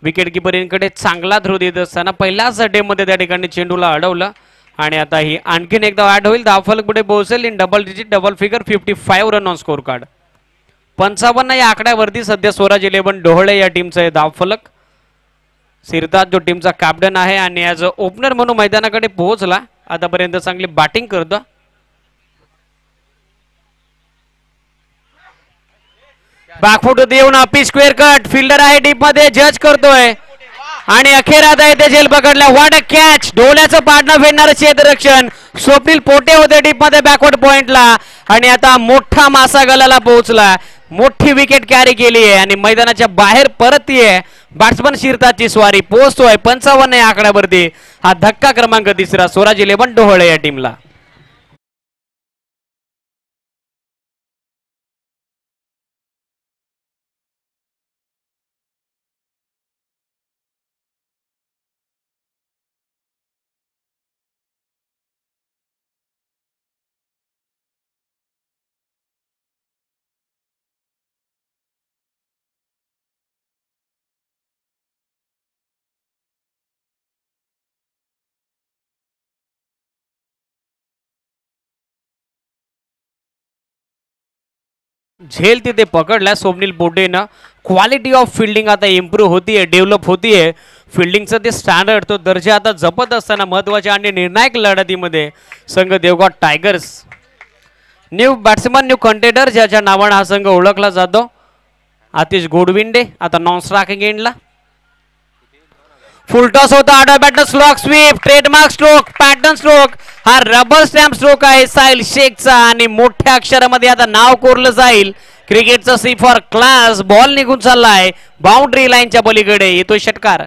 विकेट किपर इनकडे चांगला थ्रो देत असताना पहिल्याच डे मध्ये त्या ठिकाणी चेंडूला अडवलं आणि आता ही आणखीन एकदा ऍड होईल. धावफलक पुढे पोहोचेल in double digit double figure. 55 run on score card. 55 या आकड्यावरती सध्या स्वराज 11 डोहळे या टीमचं आहे धावफलक. सिरताज जो टीमचा कॅप्टन आहे आणि ॲज अ ओपनर म्हणून मैदानाकडे पोहोचला. आतापर्यंत चांगली बॅटिंग करतो. बॅकफुट देऊन अपी स्क्वेअर कट. फिल्डर आहे डीप मध्ये, जज करतोय आणि अखेर आता येते झेल पकडला. What a catch. डोल्याचं पाडणं फेडणारं क्षेत्ररक्षण स्वप्नील पोटे होते डीप मध्ये बॅकवर्ड पॉइंटला आणि आता मोठा मासा गलाला पोहोचला. मोठी विकेट कॅरी केली आहे आणि मैदानाच्या बाहेर परत आहे. बॅट्समन शिरताची स्वारी पोहोचतोय 55 या आकड्यावरती. हा धक्का क्रमांक 3 स्वराज 11 डोहळे या टीमला. झेल तिथे पकडला स्वप्नील पोटेनं. क्वालिटी ऑफ फिल्डिंग आता इम्प्रूव्ह होतीये, डेव्हलप होतीये. फिल्डिंगचं ते स्टँडर्ड, तो दर्जा आता जपत असताना महत्वाच्या आणि निर्णायक लढतीमध्ये संघ Devgaon Tigers, new batsman, new contender ज्याच्या नावाने हा संघ ओळखला जातो, आतिश गोडविंडे आता नॉन स्ट्रायकिंग एंडला. फुलटॉस होता, आडा बॅटन slog sweep, trademark stroke, pattern stroke, हा रबर स्टॅम्प स्ट्रोक आहे साहिल शेखचा आणि मोठ्या अक्षरामध्ये आता नाव कोरलं जाईल. क्रिकेटचा सी फॉर क्लास. बॉल निघून चाललाय बाउंड्री लाईनच्या पलीकडे, येतोय षटकार.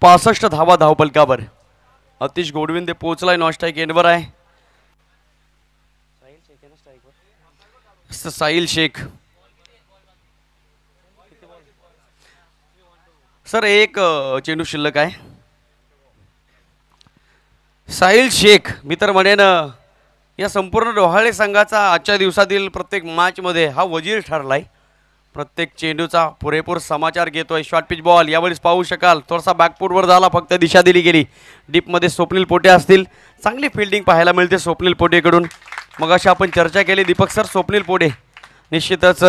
पासष्ट धावा धावपलकावर. आतिश गोडविंदे पोहोचलाय नॉस्ट्राईक एंडवर आहे. साहिल शेख सर, एक चेंडू शिल्लक आहे. साहिल शेख मी तर म्हणेन या संपूर्ण डोहाळे संघाचा आजच्या दिवसातील प्रत्येक मॅचमध्ये हा वजीर ठरलाय. प्रत्येक चेंडूचा पुरेपूर समाचार घेतोय. शॉर्ट पिच बॉल यावेळेस पाहू शकाल, थोडासा बॅकफूटवर झाला, फक्त दिशा दिली गेली. डीपमध्ये स्वप्नील पोटे असतील. चांगली फिल्डिंग पाहायला मिळते स्वप्नील पोटेकडून. मग अशी आपण चर्चा केली दीपक सर, स्वप्नील पोटे निश्चितच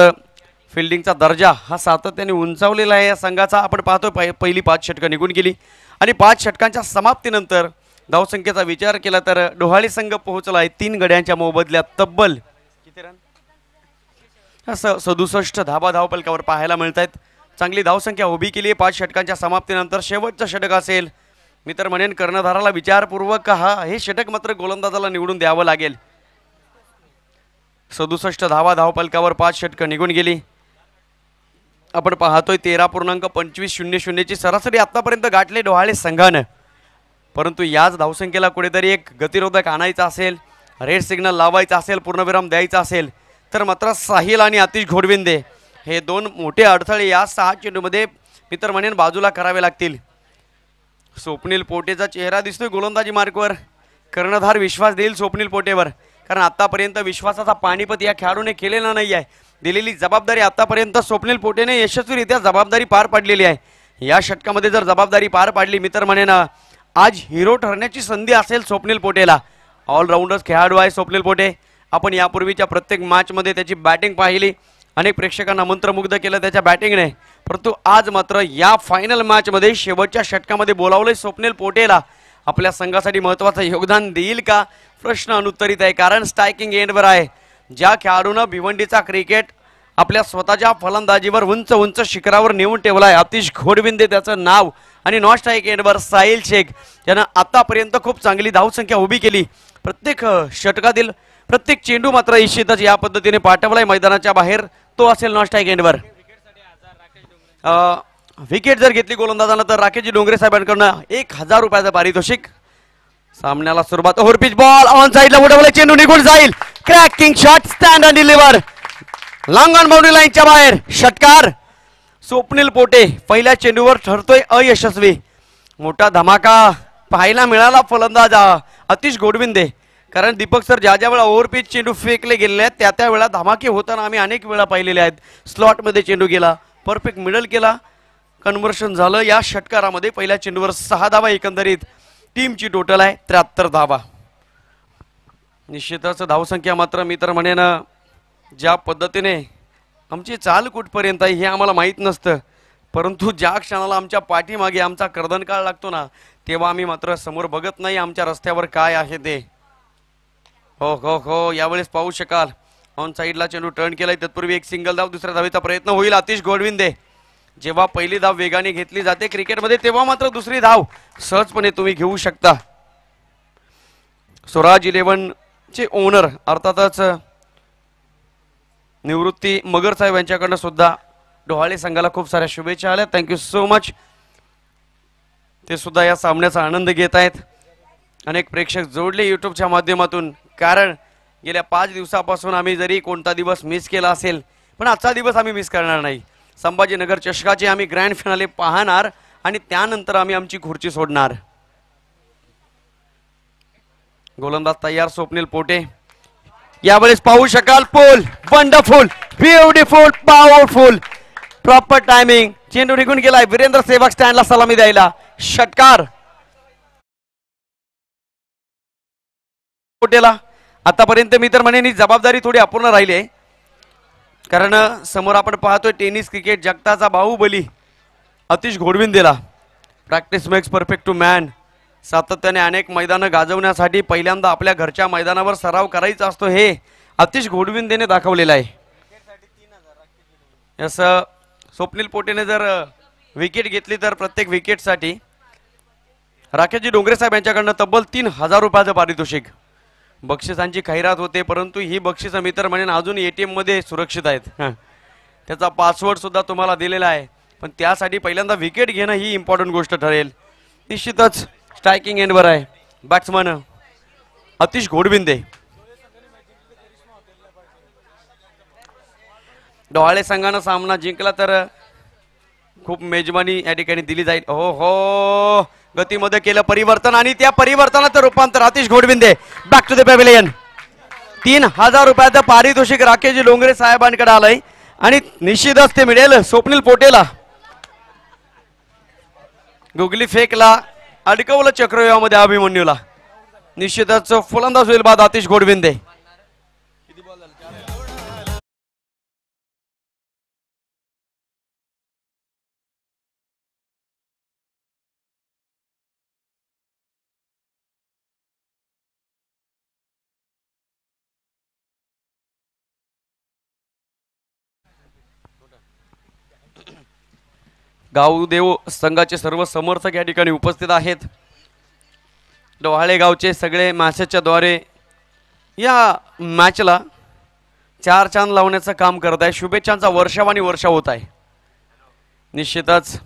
फिल्डिंगचा दर्जा हा सातत्याने उंचावलेला आहे या संघाचा. आपण पाहतोय पहिली 5 षटकं निघून गेली आणि 5 षटकांच्या समाप्तीनंतर धावसंख्येचा विचार केला तर डोहाळे संघ पोहोचला आहे 3 गड्यांच्या मोबदल्यात तब्बल किती रन, 67 धाबा धावपलकावर पाहायला मिळत आहेत. चांगली धावसंख्या उभी केली आहे 5 षटकांच्या समाप्तीनंतर. शेवटचं षटक असेल मी तर म्हणेन कर्णधाराला विचारपूर्वक हे षटक मात्र गोलंदाजाला निवडून द्यावं लागेल. 67 धावा धावपलकावर 5 षटकं निघून गेली. आपण पाहतोय 13.2500 ची सरासरी आतापर्यंत गाठले डोहाळे संघानं. परंतु याच धावसंख्येला कुठेतरी एक गतिरोधक आणायचा असेल, रेड सिग्नल लावायचा असेल, पूर्णविराम द्यायचा असेल तर मात्र साहिल आणि आतिश घोडविंदे हे 2 मोठे अडथळे या 6 चेंडूमध्ये मी तर म्हणेन बाजूला करावे लागतील. स्वप्नील पोटेचा चेहरा दिसतोय गोलंदाजी मार्कवर. कर्णधार विश्वास देईल स्वप्नील पोटेवर, कारण आतापर्यंत विश्वासाचा पाणीपत या खेळाडूने केलेला नाही आहे. दिलेली जबाबदारी आतापर्यंत स्वप्नील पोटेने यशस्वीरित्या जबाबदारी पार पाडलेली आहे. या षटकामध्ये जर जबाबदारी पार पाडली मी तर म्हणेन आज हिरो ठरण्याची संधी असेल स्वप्नील पोटेला. ऑलराऊंडर्स खेळाडू आहे स्वप्नील पोटे. आपण यापूर्वीच्या प्रत्येक मॅचमध्ये त्याची बॅटिंग पाहिली, अनेक प्रेक्षकांना मंत्रमुग्ध केलं त्याच्या बॅटिंगने. परंतु आज मात्र या फायनल मॅचमध्ये शेवटच्या षटकामध्ये बोलावलंय स्वप्नील पोटेला. आपल्या संघासाठी महत्त्वाचं योगदान देईल का, प्रश्न अनुत्तरित आहे. कारण स्ट्रायकिंग एंडवर आहे. ज्या खेळाडूनं भिवंडीचा क्रिकेट आपल्या स्वतःच्या फलंदाजीवर उंच उंच शिखरावर नेऊन ठेवलाय, आतिश घोडविंदे त्याचं नाव. आणि नॉन स्ट्राईक एंडवर साहिल शेख, यानं आतापर्यंत खूप चांगली धावसंख्या उभी केली. प्रत्येक षटकातील प्रत्येक चेंडू मात्र निश्चितच या पद्धतीने पाठवलाय मैदानाच्या बाहेर, तो असेल नॉन स्ट्राईक एंडवर. विकेट जर घेतली गोलंदाजानं तर राकेशजी डोंगरे साहेबांकडनं 1000 रुपयाचं पारितोषिक. सामन्याला सुरुवात. ओव्हर पिच बॉल ऑन साइडला उडवला, चेंडू निघून जाईल. Cracking shot, stand and deliver. Long on boundary लाईनच्या बाहेर षटकार. स्वप्नील पोटे पहिल्या चेंडूवर ठरतोय अयशस्वी. मोठा धमाका पाहायला मिळाला फलंदाज अतिश गोडविंदे. कारण दीपक सर ज्या ज्या वेळा ओव्हरपिच चेंडू फेकले गेलेले आहेत त्या वेळा धमाके होताना आम्ही अनेक वेळा पाहिलेले आहेत. स्लॉटमध्ये चेंडू गेला, परफेक्ट मिडल केला, कन्व्हर्शन झालं. या षटकारामध्ये पहिल्या चेंडूवर 6 धावा एकंदरीत टीमची टोटल आहे 73 धावा. निश्चितच धावसंख्या मात्र मी तर म्हणेन ज्या पद्धतीने आमची चाल कुठपर्यंत आहे हे आम्हाला माहीत नसतं, परंतु ज्या क्षणाला आमच्या पाठीमागे आमचा कर्दनकाळ लागतो ना तेव्हा आम्ही मात्र समोर बघत नाही आमच्या रस्त्यावर काय आहे ते. हो हो हो, यावेळेस पाहू शकाल ऑन साईडला चेंडू टर्न केलाय. तत्पूर्वी एक सिंगल धाव, दुसऱ्या धावेचा प्रयत्न होईल. अतिश गोडविंदे. जेव्हा पहिली धाव वेगाने घेतली जाते क्रिकेटमध्ये तेव्हा मात्र दुसरी धाव सहजपणे तुम्ही घेऊ शकता. स्वराज 11 चे ओनर अर्थातच निवृत्ती मगर साहेब यांच्याकडनं सुद्धा डोहाळे संघाला खूप साऱ्या शुभेच्छा आल्या. Thank you so much. ते सुद्धा या सामन्याचा आनंद घेत आहेत. अनेक प्रेक्षक जोडले यूट्यूबच्या माध्यमातून, कारण गेल्या 5 दिवसापासून आम्ही जरी कोणता दिवस मिस केला असेल पण आजचा दिवस आम्ही मिस करणार नाही. संभाजीनगर चषकाचे आम्ही ग्रँड फिनाले पाहणार आणि त्यानंतर आम्ही आमची खुर्ची सोडणार. गोलंदाज तयार स्वप्नील पोटे. यावेळेस पाहू शकाल pull wonderful, beautiful, powerful, proper timing. चेंडू निघून गेलाय. वीरेंद्र सेवक स्टँडला सलामी द्यायला. षटकार पोटेला. आतापर्यंत मी तर म्हणेन ही जबाबदारी थोडी अपूर्ण राहिली आहे, कारण समोर आपण पाहतोय टेनिस क्रिकेट जगताचा बाहुबली अतिश गोडविंदेला. Practice makes perfect to man. सातत्याने अनेक मैदानं गाजवण्यासाठी पहिल्यांदा आपल्या घरच्या मैदानावर सराव करायचा असतो हे अतिश गोडविंदेने दाखवलेलं आहे. असं स्वप्नील पोटेने जर विकेट घेतली तर प्रत्येक विकेटसाठी राकेशजी डोंगरे साहेब यांच्याकडनं तब्बल 3000 रुपयाचं पारितोषिक. बक्षिसांची खैरात होते, परंतु ही बक्षिस मी तर म्हणेन अजून ATM मध्ये सुरक्षित आहेत. त्याचा पासवर्ड सुद्धा तुम्हाला दिलेला आहे, पण त्यासाठी पहिल्यांदा विकेट घेणं ही इम्पॉर्टंट गोष्ट ठरेल. निश्चितच स्ट्रायकिंग एंडवर आहे बॅट्समन अतिश गोडविंदे. डोहाळे संघानं सामना जिंकला तर खूप मेजबानी या ठिकाणी दिली जाईल. हो हो, गतीमध्ये केलं परिवर्तन आणि त्या परिवर्तनाचं रूपांतर Atish Godwinde. Back to the pavilion. 3000 रुपयाचं पारितोषिक राकेशजी डोंगरे साहेबांकडे आलंय आणि निश्चितच ते मिळेल स्वप्नील पोटेला. गुगली फेकला, अडकवलं चक्रव्यूहामध्ये अभिमन्यूला. निश्चितच फलंदाज होईल बाद अतिश गोडविंदे. गावदेव संघाचे सर्व समर्थक या ठिकाणी उपस्थित आहेत. डोहाळे गावचे सगळे मॅसेजच्या द्वारे या मॅचला 4 चांद लावण्याचं काम करत आहे. शुभेच्छांचा वर्षावानी वर्षा होत आहे. निश्चितच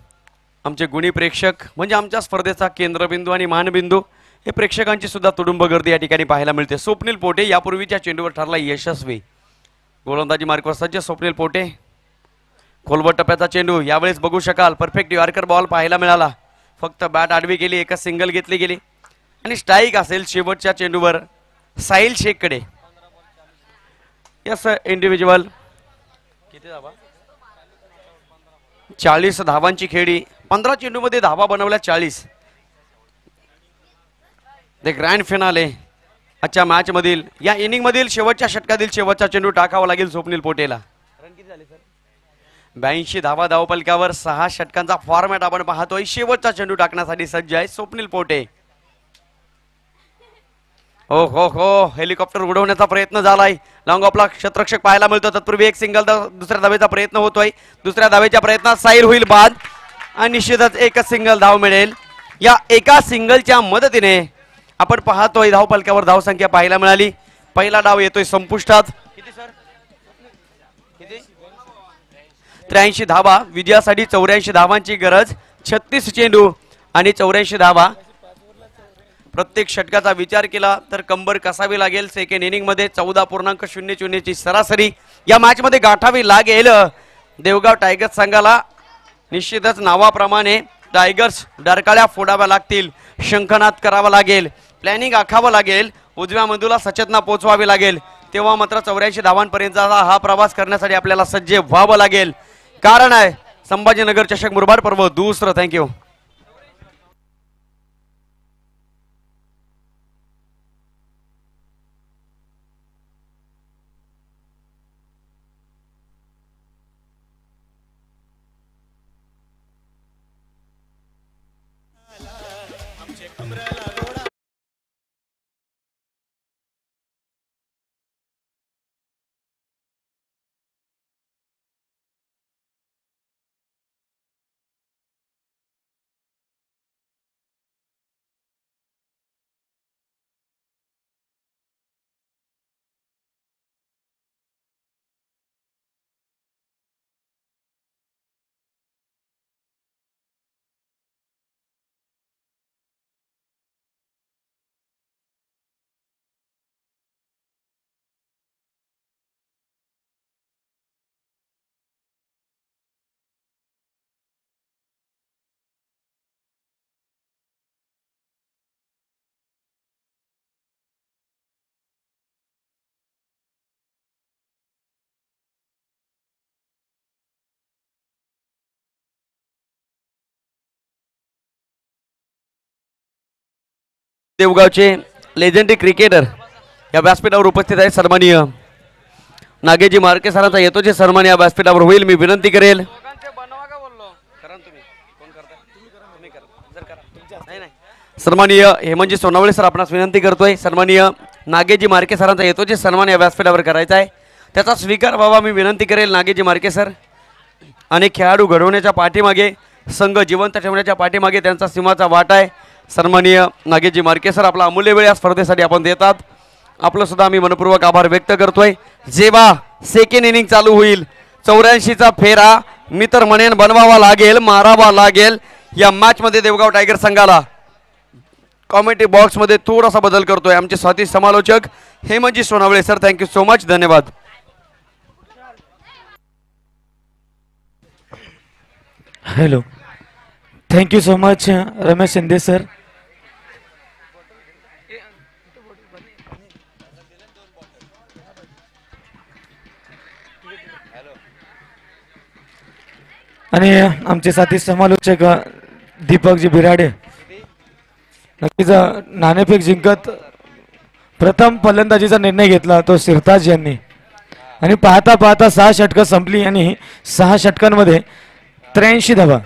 आमचे गुणी प्रेक्षक म्हणजे आमच्या स्पर्धेचा केंद्रबिंदू आणि मानबिंदू हे प्रेक्षकांची सुद्धा तुडुंब गर्दी या ठिकाणी पाहायला मिळते. स्वप्नील पोटे यापूर्वीच्या चेंडूवर ठरला यशस्वी. गोलंदाजी मार्कवर सज्ज स्वप्नील पोटे. खोलवर टप्प्याचा चेंडू. यावेळेस बघू शकाल परफेक्ट यॉर्कर बॉल पाहायला मिळाला. फक्त बॅट आडवी गेली, एका सिंगल घेतली गेली आणि स्ट्राईक असेल शेवटच्या चेंडूवर साहिल शेखकडे. Yes individual. किती धावा? 40 धावांची खेळी. 15 चेंडूमध्ये धावा बनवल्या 40. द ग्रँड फिनाले आजच्या मॅच मधील या इनिंग मधील शेवटच्या षटकातील शेवटचा चेंडू टाकावा लागेल स्वप्नील पोटेला. 82 धावा धावपलकावर 6 षटकांचा फॉर्मॅट आपण पाहतोय. शेवटचा चेंडू टाकण्यासाठी सज्ज आहे स्वप्नील पोटे. हो हो हो, हेलिकॉप्टर उडवण्याचा प्रयत्न झालाय. लॉंग ऑफला क्षेत्ररक्षक पाहायला मिळतो. तत्पूर्वी एक सिंगल दुसऱ्या धावेचा प्रयत्न होतोय. दुसऱ्या धावेच्या प्रयत्नात साईल होईल बाद आणि निश्चितच एकच सिंगल धाव मिळेल. या एका सिंगलच्या मदतीने आपण पाहतोय धावपलकावर धावसंख्या पाहायला मिळाली. पहिला डाव येतोय संपुष्टात. 83 धावा. विजयासाठी 84 धावांची गरज. 36 चेंडू आणि 84 धावा. प्रत्येक षटकाचा विचार केला तर कंबर कसावी लागेल. सेकंड इनिंग मध्ये 14.00 ची सरासरी या मॅच मध्ये गाठावी लागेल देवगाव टायगर्स संघाला. निश्चितच नावाप्रमाणे टायगर्स डरकाळ्या फोडाव्या लागतील. शंखनाद करावा लागेल. प्लॅनिंग आखावं लागेल. उजव्या मेंदूला सचेतना पोचवावी लागेल. तेव्हा मात्र 84 धावांपर्यंतचा हा प्रवास करण्यासाठी आपल्याला सज्ज व्हावं लागेल. कारण आहे संभाजीनगर चषक मुरबाड पर्व दुसरं. थँक्यू. देवगावचे लेजेंडरी क्रिकेटर या व्यासपीठावर उपस्थित आहेत. सन्माननीय नागेजी मार्के सरांचा येतो जे सन्मान या व्यासपीठावर होईल. मी विनंती करेल सन्माननीय हेमंतजी सोनावळे सर आपणास विनंती करतोय. सन्माननीय नागेजी मार्के सरांचा येतो जे सन्मान या व्यासपीठावर करायचा आहे त्याचा स्वीकार व्हावा मी विनंती करेल. नागेजी मार्के सर अनेक खेळाडू घडवण्याच्या पाठीमागे संघ जिवंत ठेवण्याच्या पाठीमागे त्यांचा सिंहाचा वाटा आहे. सन्माननीय नागेशजी मार्के सर आपला अमूल्य वेळ या स्पर्धेसाठी आपण देतात. आपलं सुद्धा आम्ही मनपूर्वक आभार व्यक्त करतोय. जेव्हा सेकंड इनिंग चालू होईल 84चा फेरा मी तर म्हणेन बनवावा लागेल, मारावा लागेल. या मॅच मध्ये देवगाव टायगर संघाला कॉमेंट्री बॉक्स मध्ये थोडासा बदल करतोय आमचे साथी समालोचक Hemantji Sonawale sir. Thank you so much. धन्यवाद. Hello, thank you so much Ramesh Shinde sir. आणि आमचे साथी समालोचक दीपकजी बिराडे. नक्कीच नाणेफेक जिंकत प्रथम फलंदाजीचा निर्णय घेतला तो सिरताज यांनी. आणि पाहता पाहता 6 षटकं संपली आणि 6 षटकांमध्ये 83 धावा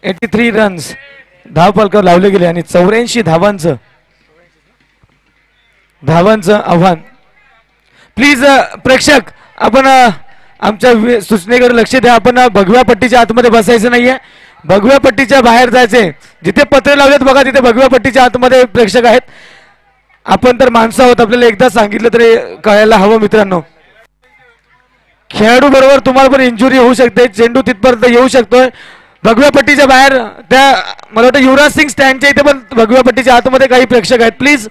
83 रन्स धावफलकावर लावले गेले आणि 84 धावांचं आव्हान. प्लीज प्रेक्षक आपण आमच्या सूचनेकडे लक्ष द्या. आपण भगव्या पट्टीच्या आतमध्ये बसायचं नाहीये. भगव्या पट्टीच्या बाहेर जायचे. जिथे पत्रे लावलेत बघा तिथे भगव्या पट्टीच्या आतमध्ये प्रेक्षक आहेत. आपण तर माणसं आहोत, आपल्याला एकदा सांगितलं तरी कळायला हवं मित्रांनो. खेळाडू बरोबर तुम्हाला पण इंजुरी होऊ शकते. चेंडू तिथपर्यंत येऊ शकतोय. भगव्या पट्टीच्या बाहेर त्या मला वाटतं युवराज सिंग स्टँडच्या इथे पण भगव्या पट्टीच्या आतमध्ये काही प्रेक्षक आहेत. प्लीज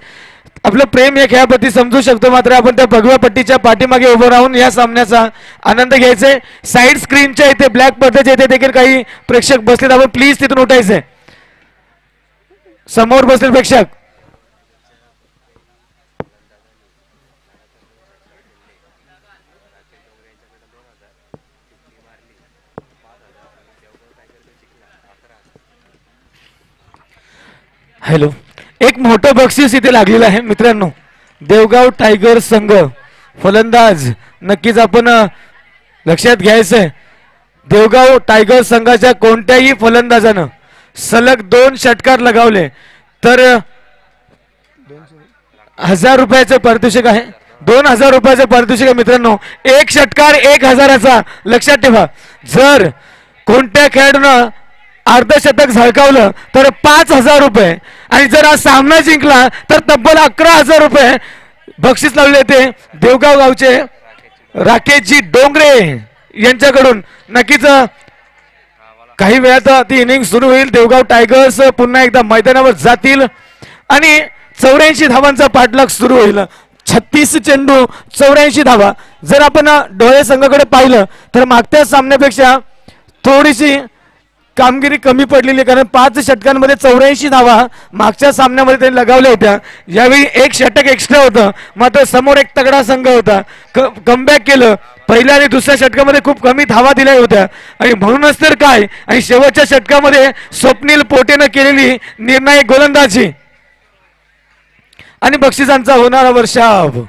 आपलं प्रेम या खेळाप्रती समजू शकतो, मात्र आपण त्या भगव्या पट्टीच्या पाठीमागे उभं राहून या सामन्याचा आनंद घ्यायचे. साईड स्क्रीनच्या इथे ब्लॅक पडद्याच्या इथे देखील काही प्रेक्षक बसलेत. आपण प्लीज तिथून उठायचे. समोर बसलेले प्रेक्षक हॅलो, एक मोठं बक्षीस इथे लागलेलं आहे मित्रांनो. देवगाव टायगर संघ फलंदाज नक्कीच आपण लक्षात घ्यायचंय. देवगाव टायगर संघाच्या कोणत्याही फलंदाजानं सलग 2 षटकार लगावले तर 1000 रुपयाचं पारितोषिक आहे. 2000 रुपयाचं पारितोषिक आहे मित्रांनो. 1 षटकार 1000चा लक्षात ठेवा. जर कोणत्या खेळाडूनं अर्धशतक झळकावलं तर 5000 रुपये आणि जर हा सामना जिंकला तर तब्बल 11000 रुपये बक्षीस लावले. ते देवगाव गावचे राकेशजी डोंगरे यांच्याकडून नक्कीच काही वेळात ती इनिंग सुरू होईल. देवगाव टायगर्स पुन्हा एकदा मैदानावर जातील आणि 84 धावांचा पाठलाग सुरू होईल. 36 चेंडू 84 धावा. जर आपण डोळे संघाकडे पाहिलं तर मागच्या सामन्यापेक्षा थोडीशी कामगिरी कमी पडलेली आहे, कारण 5 षटकांमध्ये 84 धावा मागच्या सामन्यामध्ये त्यांनी लगावल्या होत्या. यावेळी 1 षटक एक्स्ट्रा होतं, मात्र समोर एक तगडा संघ होता. कमबॅक केलं. पहिल्या आणि दुसऱ्या षटकामध्ये खूप कमी धावा दिल्या होत्या आणि म्हणूनच तर काय, आणि शेवटच्या षटकामध्ये स्वप्नील पोटेनं केलेली निर्णायक गोलंदाजी आणि बक्षिसांचा होणारा वर्षाव.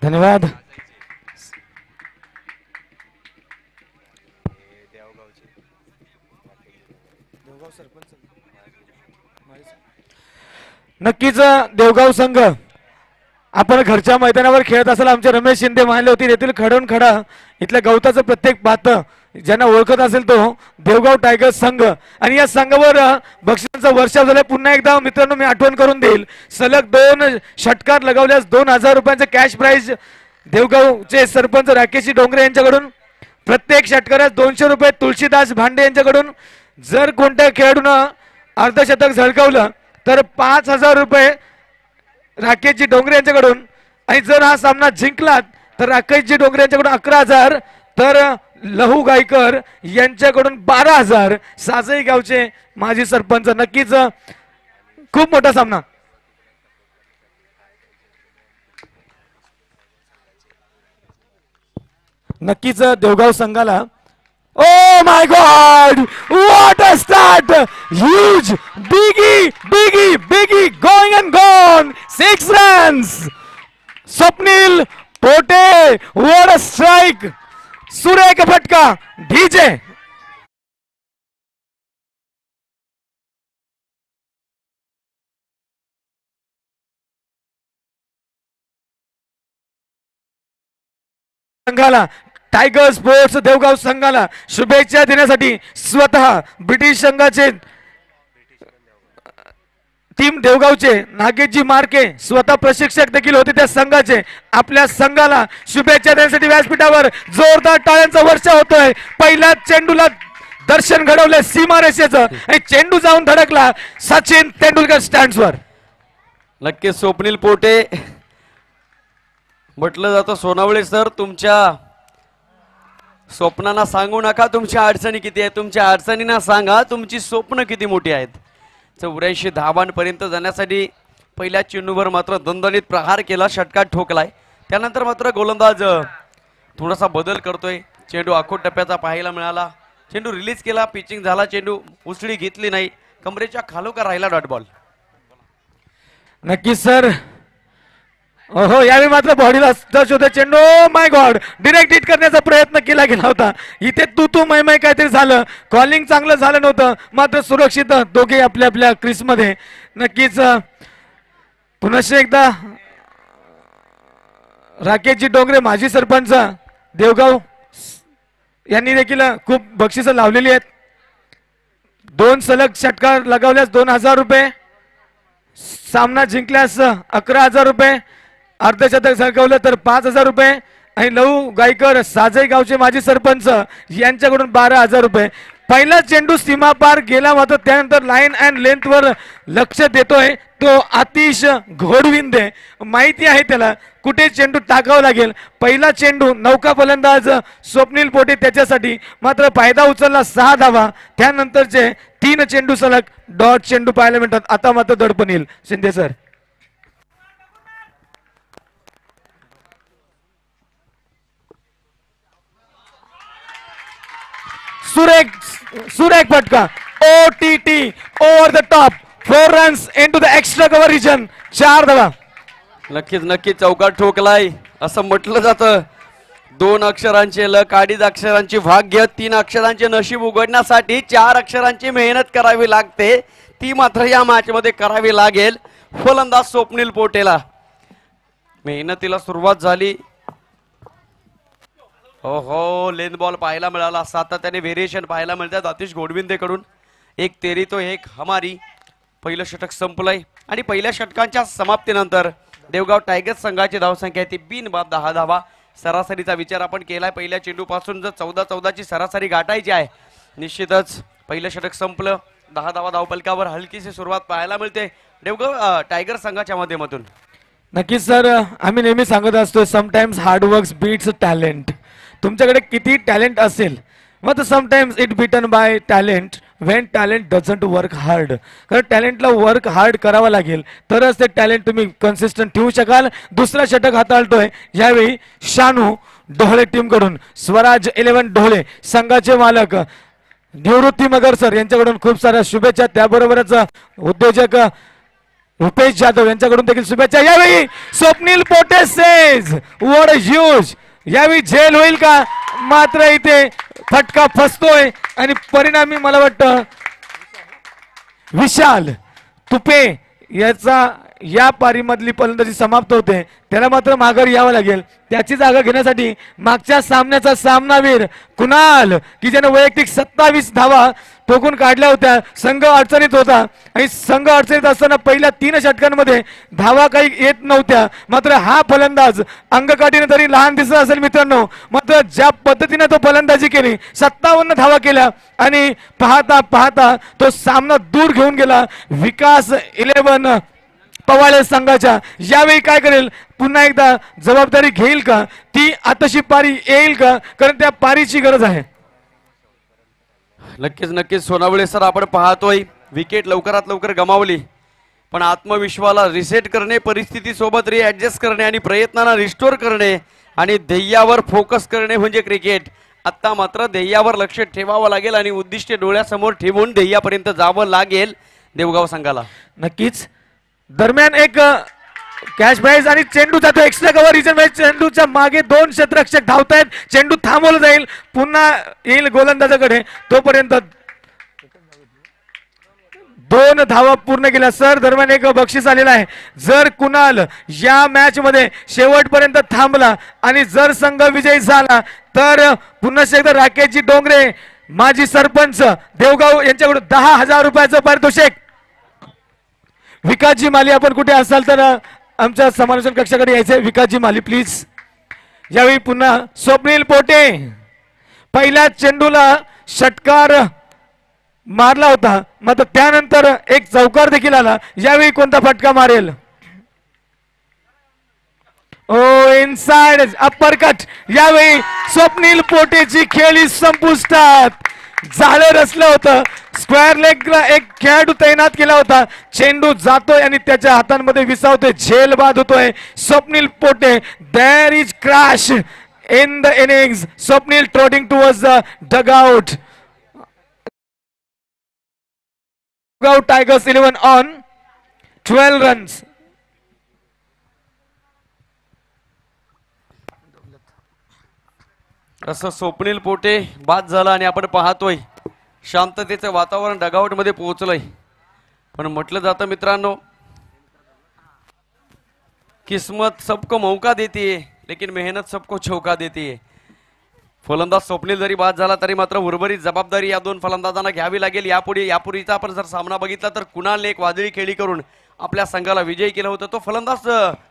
धन्यवाद. नक्कीच देवगाव संघ आपण घरच्या मैदानावर खेळत असाल. आमचे रमेश शिंदे म्हणाले होते येथील खडून खडा इथल्या गवताचं प्रत्येक पातं ज्यांना ओळखत असेल तो देवगाव टायगर्स संघ, आणि या संघावर बक्षिसांचा वर्षाव झाला. पुन्हा एकदा मित्रांनो मी आठवण करून देईल, सलग 2 षटकार लगावल्यास 2000 रुपयांचं कॅश प्राइज देवगावचे सरपंच राकेशजी डोंगरे यांच्याकडून, प्रत्येक षटकारास 200 रुपये तुळशीदास भांडे यांच्याकडून. जर कोणत्या खेळाडून अर्धशतक झळकावलं तर 5000 रुपये राकेशजी डोंगरे यांच्याकडून, आणि जर हा सामना जिंकला तर राकेशजी डोंगरे यांच्याकडून 11,000, तर लहू गायकर यांच्याकडून 12,000. साजई गावचे माजी सरपंच. नक्कीच खूप मोठा सामना. नक्कीच देवगाव संघाला Oh my God! What a start! Huge! Biggie going and gone! 6 runs! Swapnil Pote, what a strike! सुरेख फटका, डीजे. संघाला टायगर स्पोर्ट्स देवगाव संघाला शुभेच्छा देण्यासाठी स्वतः ब्रिटिश संघाचे टीम देवगावचे नागेशजी मार्के स्वतः प्रशिक्षक देखील होते त्या संघाचे, आपल्या संघाला शुभेच्छा देण्यासाठी व्यासपीठावर जोरदार टाळ्यांचा वर्षा होतोय. पहिल्या चेंडूला दर्शन घडवलं सीमारेषेचं आणि चेंडू जाऊन धडकला सचिन तेंडुलकर स्टँड्सवर. नक्कीच स्वप्नील पोटे म्हटलं जातं सोनावळे सर, तुमच्या स्वप्नांना सांगू नका तुमच्या अडचणी किती आहेत, तुमच्या अडचणींना सांगा तुमची स्वप्न किती मोठी आहेत. 84 धावांपर्यंत जाण्यासाठी पहिल्या चेंडूवर मात्र दणदणीत प्रहार केला, षटकार ठोकलाय. त्यानंतर मात्र गोलंदाज थोडासा बदल करतोय. चेंडू आखोट टप्प्याचा पाहायला मिळाला, चेंडू रिलीज केला, पिचिंग झाला, चेंडू उसळी घेतली नाही, कमरेच्या खालोका राहिला डॉट बॉल. नक्कीच सर. हो यावेळी मात्र बॉडीला टच होते चेंडू. माय गॉड, डिरेक्ट हिट करण्याचा प्रयत्न केला गेला होता. इथे तू मय काहीतरी झालं, कॉलिंग चांगलं झालं नव्हतं, मात्र सुरक्षित दोघे आपल्या आपल्या क्रीजमध्ये. नक्कीच पुनश्च एकदा राकेशजी डोंगरे माजी सरपंच देवगाव यांनी देखील खूप बक्षिसं लावलेली आहेत. 2 सलग षटकार लगावल्यास 2000 रुपये, सामना जिंकल्यास 11,000 रुपये, अर्धशतक झळकावलं तर 5,000 रुपये, आणि लहू गायकर साजई गावचे माजी सरपंच यांच्याकडून 12,000 रुपये. पहिला चेंडू सीमा पार गेला मात्र त्यानंतर लाईन अँड लेंथ वर लक्ष देतोय तो आतिश घोडविंदे. माहिती आहे त्याला कुठे चेंडू टाकावा लागेल. पहिला चेंडू नौका फलंदाज स्वप्नील पोटे त्याच्यासाठी मात्र फायदा उचलला 6 धावा. त्यानंतरचे 3 चेंडू सलग डॉट चेंडू पाहायला मिळतात. आता मात्र दडपण येईल. शिंदे सर. सुरेख सुरेख फटका. OTT over the top 4 runs into the extra cover region. 4 धावा. नक्कीच नक्कीच चौकार ठोकलाय असं म्हटलं जातं. 2 अक्षरांचे लक, 2.5 अक्षरांची भाग्य, 3 अक्षरांचे नशीब उघडण्यासाठी 4 अक्षरांची मेहनत करावी लागते. ती मात्र या मॅच मध्ये करावी लागेल फलंदाज स्वप्नील पोटेला. मेहनतीला सुरुवात झाली. हो लेन बॉल पाहायला मिळाला. सातत्याने व्हेरिएशन पाहायला मिळतात आतिश घोडविंदेकडून. 1 तेरी तो 1 हमारी. पहिलं षटक संपलंय आणि पहिल्या षटकांच्या समाप्तीनंतर देवगाव टायगर्स संघाची धावसंख्या आहे ती बिनबाद 10 धावा. सरासरीचा विचार आपण केलाय. पहिल्या चेंडूपासून जर 14-14 ची सरासरी गाठायची आहे निश्चितच पहिलं षटक संपलं. 10 धावा धावपलकावर हलकीशी सुरुवात पाहायला मिळते देवगाव टायगर्स संघाच्या माध्यमातून. नक्कीच सर, आम्ही नेहमी सांगत असतो समटाइम्स हार्डवर्क बीट्स टॅलेंट. तुमच्याकडे किती टॅलेंट असेल मग sometimes it beaten by talent when talent doesn't work hard. कारण टॅलेंटला वर्क हार्ड करावा लागेल तरच ते टॅलेंट तुम्ही कन्सिस्टंट ठेवू शकाल. दुसरा षटक हाताळतोय यावेळी शानू ढोळे टीम कडून. स्वराज 11 ढोळे संघाचे मालक निवृत्ती मगर सर यांच्याकडून खूप साऱ्या शुभेच्छा. त्याबरोबरच उद्योजक रुपेश जाधव यांच्याकडून देखील शुभेच्छा. यावेळी Swapnil Pote says what a huge. यावेळी झेल होईल का मात्र इथे फटका फसतोय आणि परिणामी मला वाटतं विशाल तुपे याचा या पारीमधली फलंदाजी समाप्त होते. त्याला मात्र माघारी यावं लागेल. त्याची जागा घेण्यासाठी मागच्या सामन्याचा सामनावीर कुणाल की ज्याने वैयक्तिक 27 धावा ठोकून काढल्या होत्या. संघ अडचणीत होता आणि संघ अडचणीत असताना पहिल्या 3 षटकांमध्ये धावा काही येत नव्हत्या. मात्र हा फलंदाज अंगकाठीने तरी लहान दिसत असेल मित्रांनो, मात्र ज्या पद्धतीने तो फलंदाजी केली 57 धावा केल्या आणि पाहता पाहता तो सामना दूर घेऊन गेला विकास 11 पवाळे संघाच्या. यावेळी काय करेल, पुन्हा एकदा जबाबदारी घेईल का, ती आतशी पारी येईल का, कारण त्या पारीची गरज आहे. नक्कीच नक्कीच सोनावळे सर आपण पाहतोय विकेट लवकरात लवकर गमावली पण आत्मविश्वासाला रिसेट करणे, परिस्थिती सोबत रिॲडजस्ट करणे आणि प्रयत्नांना रिस्टोर करणे आणि ध्येयावर फोकस करणे म्हणजे क्रिकेट. आता मात्र ध्येयावर लक्ष ठेवावं लागेल आणि उद्दिष्ट डोळ्यासमोर ठेवून ध्येयापर्यंत जावं लागेल देवगाव संघाला. नक्कीच. दरम्यान एक कॅश प्राइज आणि चेंडू जातो एक्स्ट्रा कव्हर रिजन. चेंडूच्या मागे 2 क्षेत्ररक्षक धावतायत. चेंडू थांबवला जाईल, पुन्हा येईल गोलंदाजाकडे. तोपर्यंत 2 धावा पूर्ण केल्या. सर दरम्यान एक बक्षीस आलेला आहे. जर कुणाल या मॅच मध्ये शेवटपर्यंत थांबला आणि जर संघ विजयी झाला तर पुन्हा एकदा राकेशजी डोंगरे माजी सरपंच देवगाव यांच्याकडून 10,000 रुपयाचं पारितोषिक. विकासजी माली आपण कुठे असाल तर आमच्या समालोचन कक्षाकडे यायचे. विकासजी माली प्लीज. यावेळी पुन्हा स्वप्नील पोटे पहिल्या चेंडूला षटकार मारला होता, मात्र त्यानंतर एक चौकार देखील आला. यावेळी कोणता फटका मारेल. ओ इनसाइड अप्पर कट. यावेळी स्वप्नील पोटेची खेळी संपुष्टात. झालं रचलं होतं. स्क्वेअर लेगला एक खेळाडू तैनात केला होता. चेंडू जातोय आणि त्याच्या हातांमध्ये विसावतोय. झेल बाद होतोय Swapnil Pote. There is crash in the innings. Swapnil trotting towards the dugout. Tigers 11 on 12 runs. असं स्वप्नील पोटे बाद झाला आणि आपण पाहतोय शांततेचं वातावरण डगआउट मध्ये पोहोचलंय. पण म्हटलं जातं मित्रांनो किस्मत सबको मौका देती है लेकिन मेहनत सबको चौका देती है. फलंदाज स्वप्नील जरी बाद झाला तरी मात्र उर्वरित जबाबदारी या 2 फलंदाजांना घ्यावी लागेल. यापूर्वीचा आपण जर सामना बघितला तर कुणालने एक वादळी खेळी करून आपल्या संघाला विजयी केलं होतं. तो फलंदाज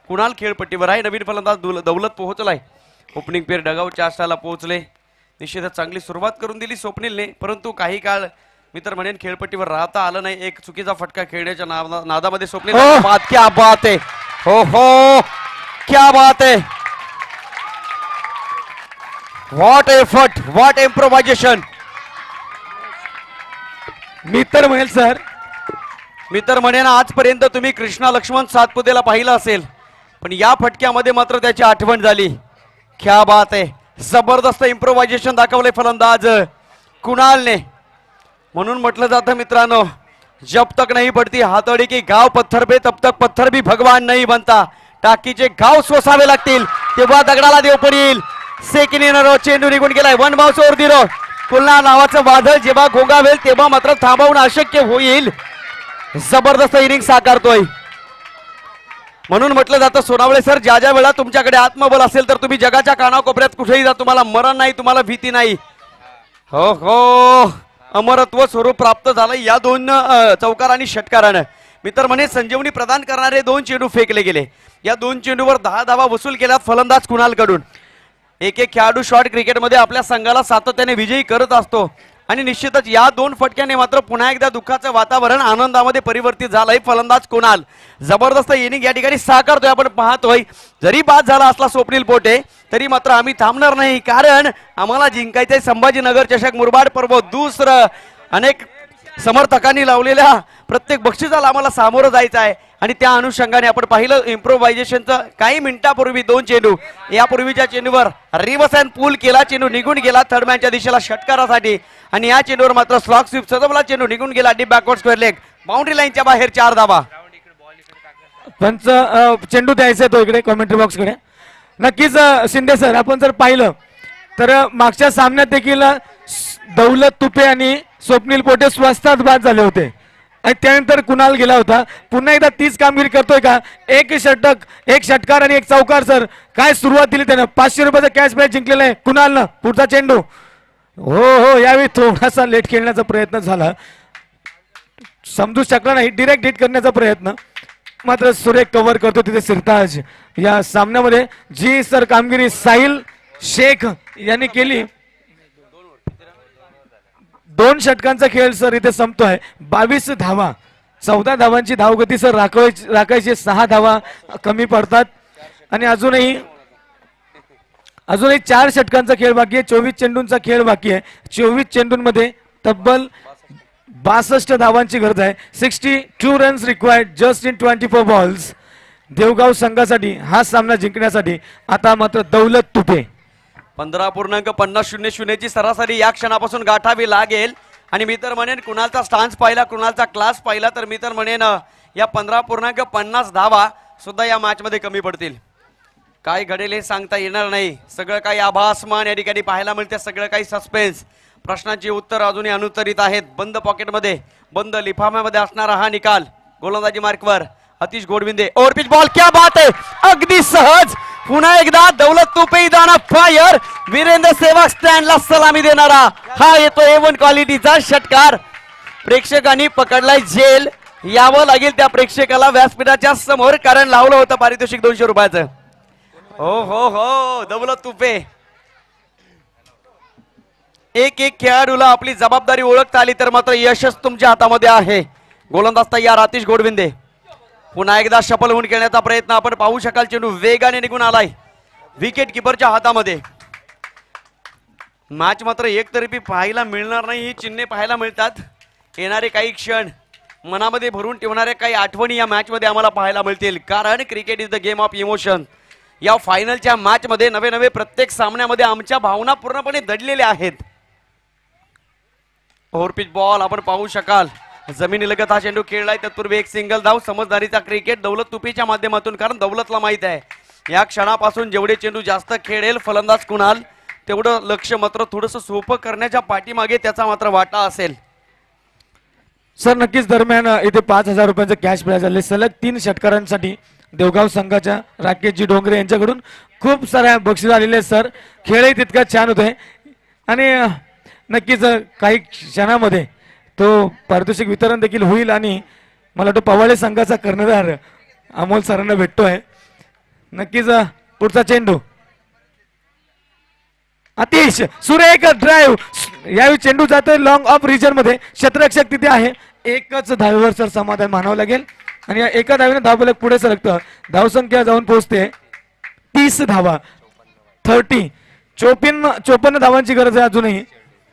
कुणाल खेळपट्टीवर आहे. नवीन फलंदाज दौलत पोहोचलाय. ओपनिंग पेअर डगआउटच्या आश्राला पोहोचले. निश्चितच चांगली सुरुवात करून दिली स्वप्नीलने, परंतु काही काळ मी तर म्हणेन खेळपट्टीवर राहता आलं नाही. एक चुकीचा फटका खेळण्याच्या नादामध्ये स्वप्नील हो. क्या बात आहे, हो हो क्या बात आहे. What effort, what improvisation. मी तर म्हणेल सर, मी तर म्हणेन आजपर्यंत तुम्ही कृष्णा लक्ष्मण सातपुतेला पाहिलं असेल, पण या फटक्यामध्ये मात्र त्याची आठवण झाली. क्या बात आहे, जबरदस्त इम्प्रोव्हायझेशन दाखवले फलंदाज कुणालने. म्हणून म्हटलं जातं मित्रांनो, जब तक नहीं पडती हातोडी की गाव पत्थर पे तब तक पत्थर भी भगवान नहीं बनता. टाकीचे गाव सोसावे लागतील तेव्हा दगडाला देव पडेल. सेकंड चेंडू निघून गेलाय. 1 बाउन्स ओव्हर 0. पुन्हा नावाचं वादळ जेव्हा घोंगावेल तेव्हा मात्र थांबवणं अशक्य होईल. जबरदस्त इनिंग साकारतोय. म्हणून म्हटलं जातं सोनावळे सर, ज्या ज्या वेळा तुमच्याकडे आत्मबल असेल तर तुम्ही जगाच्या कानाकोपऱ्यात कुठेही जा, तुम्हाला मरण नाही, तुम्हाला भीती नाही. हो हो, अमरत्व स्वरूप प्राप्त झालं या 2 चौकार आणि षटकारानं. मी तर म्हणे संजीवनी प्रदान करणारे 2 चेंडू फेकले गेले. या 2 चेंडूवर 10 धावा वसूल केल्यात फलंदाज कुणालकडून. एक खेळाडू शॉर्ट क्रिकेटमध्ये आपल्या संघाला सातत्याने विजयी करत असतो आणि निश्चितच या 2 फटक्याने मात्र पुन्हा एकदा दुःखाचं वातावरण आनंदामध्ये परिवर्तित झालंय. फलंदाज कुणाल जबरदस्त इनिंग या ठिकाणी साकारतोय. आपण पाहतोय जरी बाद झाला असला स्वप्नील पोटे तरी मात्र आम्ही थांबणार नाही, कारण आम्हाला जिंकायचंय संभाजीनगर चषक मुरबाड पर्व दुसरं. अनेक समर्थकांनी लावलेल्या प्रत्येक बक्षिसाला आम्हाला सामोरं जायचं आहे आणि त्या अनुषंगाने आपण पाहिलं इम्प्रोव्हायझेशनचं. काही मिनिटापूर्वी 2 चेंडू, यापूर्वीच्या चेंडूवर रिव्हर्स अँड पूल केला, चेंडू निघून गेला थर्ड मॅनच्या दिशेला षटकारासाठी. आणि या चेंडूवर मात्र स्लॉक स्वीप सजवला, चेंडू निघून गेला deep backward square leg, boundary लाईनच्या बाहेर 4 धावा. पंच चेंडू द्यायचा तो इकडे कॉमेंट्री बॉक्स कडे. नक्कीच शिंदे सर, आपण जर पाहिलं तर मागच्या सामन्यात देखील दौलत तुपे आणि स्वप्नील पोटे स्वस्तात बाद झाले होते आणि त्यानंतर कुणाल गेला होता. पुन्हा एकदा तीच कामगिरी करतोय का? एक षटक, एक षटकार आणि एक चौकार. सर काय सुरुवात दिली त्यानं. 500 रुपयाचा कॅश प्राइज जिंकलेला आहे कुणालनं. पुढचा चेंडू, हो हो, यावेळी थोडासा लेट खेळण्याचा प्रयत्न झाला, समजू शकला नाही, डिरेक्ट हिट करण्याचा प्रयत्न, मात्र सुरेख कव्हर करतो तिथे सिरताज. या सामन्यामध्ये जी सर कामगिरी साहिल शेख यांनी केली. 2 षटकांचा खेळ सर इथे संपतोय. 22 धावा, 14 धावांची धावगती सर राखायची. 6 धावा कमी पडतात आणि अजूनही 4 षटकांचा खेळ बाकी आहे. 24 चेंडूंचा खेळ बाकी आहे. 24 चेंडूंमध्ये तब्बल 62 धावांची गरज आहे. 62 runs required just in 24 balls. Devgaon संघासाठी हा सामना जिंकण्यासाठी आता मात्र दौलत तुपे 15.50 ची सरासरी या क्षणापासून गाठावी लागेल. आणि मी तर म्हणेन कुणालचा स्टान्स पाहिला, कुणालचा क्लास पाहिला तर मी तर म्हणेन या 15.50 धावा सुद्धा या मॅच मध्ये कमी पडतील. काय घडेल हे सांगता येणार नाही. सगळं काही आभासमान या ठिकाणी पाहायला मिळते, सगळं काही सस्पेन्स. प्रश्नांची उत्तर अजूनही अनुत्तरित आहेत. बंद पॉकेटमध्ये, बंद लिफाफ्यामध्ये असणारा हा निकाल. गोलंदाजी मार्कवर अतिश गोडविंदे. ओव्हर पिच बॉल, क्या बात आहे, अगदी सहज. पुन्हा एकदा दौलत तुपे इदाना फायर. वीरेंद्र सेवाग स्टँडला सलामी देणारा हा येतो A1 क्वालिटीचा षटकार. प्रेक्षकांनी पकडलाय जेल. यावं लागेल त्या प्रेक्षकाला व्यासपीठाच्या समोर, कारण लावलं होतं पारितोषिक 200 रुपयाचं. हो हो हो, दौलत तुपे. एक खेळाडूला आपली जबाबदारी ओळखता आली तर मात्र यशच तुमच्या हातामध्ये आहे. गोलंदाज तयार आतिश गोडविंदे. पुन्हा एकदा शफल होऊन खेळण्याचा प्रयत्न आपण पाहू शकाल. चेंडू वेगाने निघून आलाय विकेट किपरच्या हातामध्ये. मॅच मात्र एकतर्फी पाहायला मिळणार नाही, ही चिन्हे पाहायला मिळतात. येणारे काही क्षण, मनामध्ये भरून ठेवणाऱ्या काही आठवणी या मॅच मध्ये आम्हाला पाहायला मिळतील, कारण cricket is the game of emotion. या फायनलच्या मॅच मध्ये नवे प्रत्येक सामन्यामध्ये आमच्या भावना पूर्णपणे दडलेल्या आहेत. ओव्हरपिच बॉल आपण पाहू शकाल. जमिनीलगत हा चेंडू खेळलाय, तत्पूर्वी एक सिंगल धाव. समजदारीचा क्रिकेट दौलत तुपीच्या माध्यमातून, कारण दौलतला माहित आहे या क्षणापासून जेवढे चेंडू जास्त खेळेल फलंदाज कुणाल तेवढं लक्ष मात्र थोडंसं सोपं करण्याच्या पाठीमागे त्याचा मात्र वाटा असेल. सर नक्कीच दरम्यान इथे 5,000 रुपयांचं कॅश प्राइज आले सलग 3 षटकारांसाठी देवगाव संघाच्या राकेशजी डोंगरे यांच्याकडून. खूप साऱ्या बक्षीस आलेले सर. खेळही तितका छान होतोय आणि नक्कीच काही क्षणामध्ये तो पारितोषिक वितरण देखील होईल आणि मला वाटतं पवाळे संघाचा कर्णधार अमोल सरांना भेटतोय. नक्कीच पुढचा चेंडू, अतिश सुरेख ड्राईव्ह यावेळी चेंडू जातोय लॉंग ऑफ रिजन मध्ये क्षेत्ररक्षक तिथे आहे एकच धावेवर सर समाधान मानावं लागेल आणि या एका धावेने धावफलक पुढे सरकतं धावसंख्या जाऊन पोहोचते 30 धावा 30 54 धावांची गरज आहे अजूनही